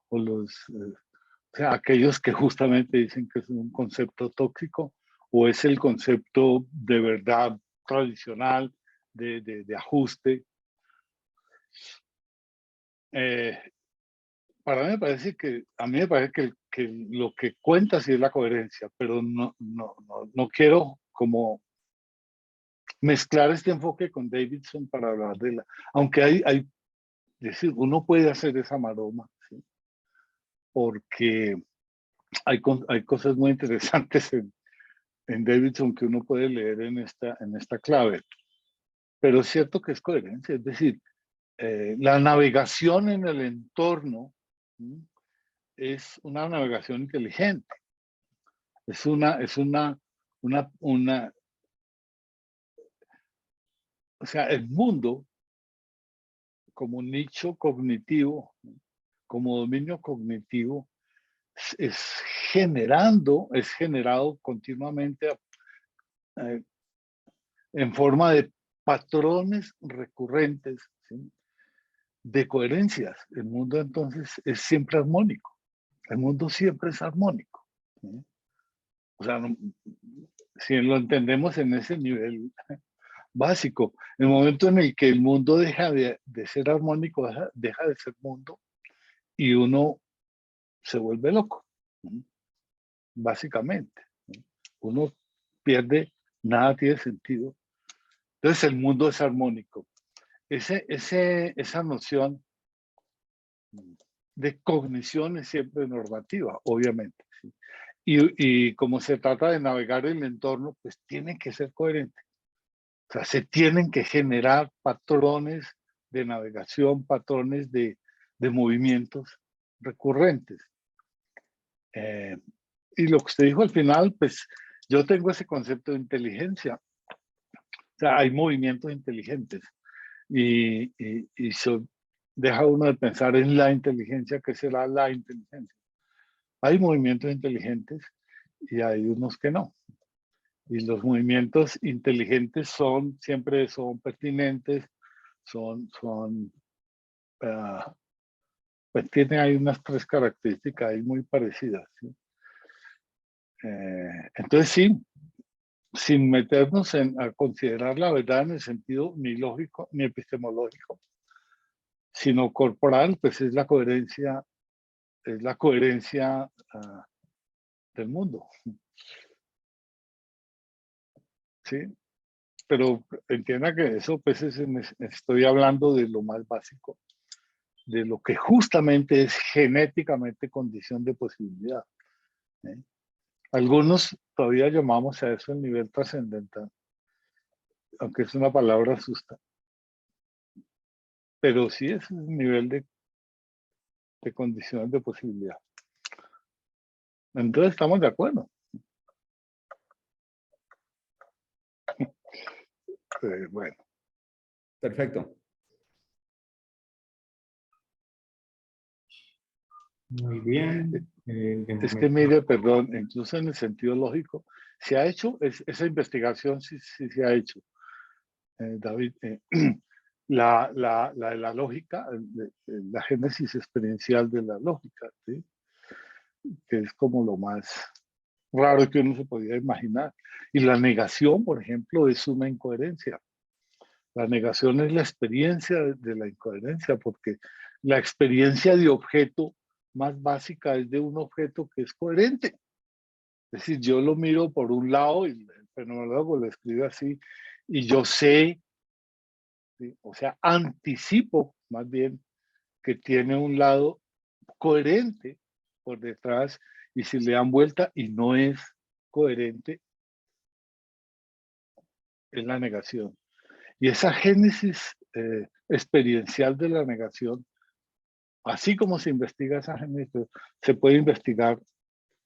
Speaker 2: O o sea, aquellos que justamente dicen que es un concepto tóxico, o es el concepto de verdad tradicional, de ajuste. Eh, a mí me parece que lo que cuenta sí es la coherencia, pero no quiero como mezclar este enfoque con Davidson para hablar aunque es decir, uno puede hacer esa maroma, ¿sí? Porque hay cosas muy interesantes en Davidson que uno puede leer en esta clave, pero es cierto que es coherencia, es decir, la navegación en el entorno, ¿sí? Es una navegación inteligente. Es o sea, el mundo como nicho cognitivo, como dominio cognitivo, es generado continuamente en forma de patrones recurrentes, ¿sí? De coherencias. El mundo entonces es siempre armónico. El mundo siempre es armónico, ¿sí? O sea, si lo entendemos en ese nivel básico, el momento en el que el mundo deja de ser armónico, deja de ser mundo y uno se vuelve loco, ¿sí? Básicamente, ¿sí? Uno pierde, nada tiene sentido. Entonces el mundo es armónico. Esa noción de cognición es siempre normativa, obviamente, ¿sí? Y como se trata de navegar el entorno, pues tiene que ser coherente. O sea, se tienen que generar patrones de navegación, patrones de movimientos recurrentes. Y lo que usted dijo al final, pues yo tengo ese concepto de inteligencia. O sea, hay movimientos inteligentes y deja uno de pensar en la inteligencia, ¿qué será la inteligencia? Hay movimientos inteligentes y hay unos que no. Y los movimientos inteligentes siempre son pertinentes, pues tienen ahí unas 3 características ahí muy parecidas, ¿sí? Entonces sí, sin meternos a considerar la verdad en el sentido ni lógico ni epistemológico, sino corporal, pues es la coherencia del mundo, ¿sí? Pero entienda que eso, pues estoy hablando de lo más básico, de lo que justamente es genéticamente condición de posibilidad, ¿eh? Algunos todavía llamamos a eso el nivel trascendental, aunque es una palabra asusta. Pero sí es un nivel de condiciones de posibilidad. Entonces estamos de acuerdo. Bueno.
Speaker 6: Perfecto.
Speaker 1: Muy bien.
Speaker 2: Es que mire, perdón, incluso en el sentido lógico, se ha hecho, esa investigación sí se ha hecho, David. La lógica, la génesis experiencial de la lógica, ¿sí? Que es como lo más raro que uno se podía imaginar. Y la negación, por ejemplo, es una incoherencia. La negación es la experiencia de la incoherencia, porque la experiencia de objeto más básica es de un objeto que es coherente. Es decir, yo lo miro por un lado y el fenomenólogo lo escribe así, y yo sé, ¿sí? O sea, anticipo más bien que tiene un lado coherente por detrás, y si le dan vuelta y no es coherente, es la negación. Y esa génesis experiencial de la negación, así como se investiga esa génesis, se puede investigar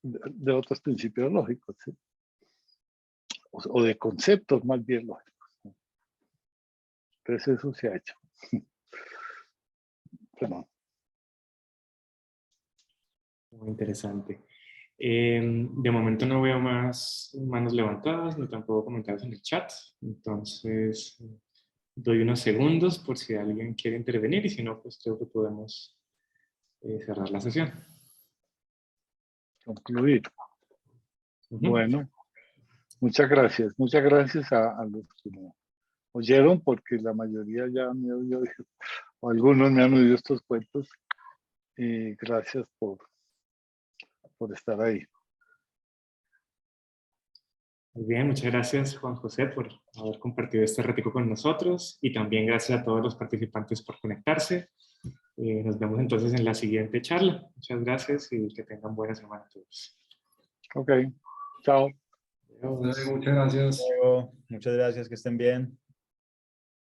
Speaker 2: de otros principios lógicos, ¿sí? O de conceptos más bien lógicos, ¿no? Entonces eso se ha hecho. Bueno.
Speaker 1: Muy interesante. De momento no veo más manos levantadas ni tampoco comentarios en el chat. Entonces, doy unos segundos por si alguien quiere intervenir y si no, pues creo que podemos cerrar la sesión.
Speaker 2: Concluir. Bueno, muchas gracias. Muchas gracias a los que me oyeron, porque la mayoría ya me oyó, o algunos me han oído estos cuentos. Y gracias por estar ahí.
Speaker 1: Muy bien, muchas gracias Juan José por haber compartido este ratico con nosotros y también gracias a todos los participantes por conectarse. Nos vemos entonces en la siguiente charla. Muchas gracias y que tengan buena semana todos.
Speaker 2: Ok, chao.
Speaker 1: Adiós.
Speaker 5: Muchas gracias.
Speaker 7: Luego, muchas gracias, que estén bien.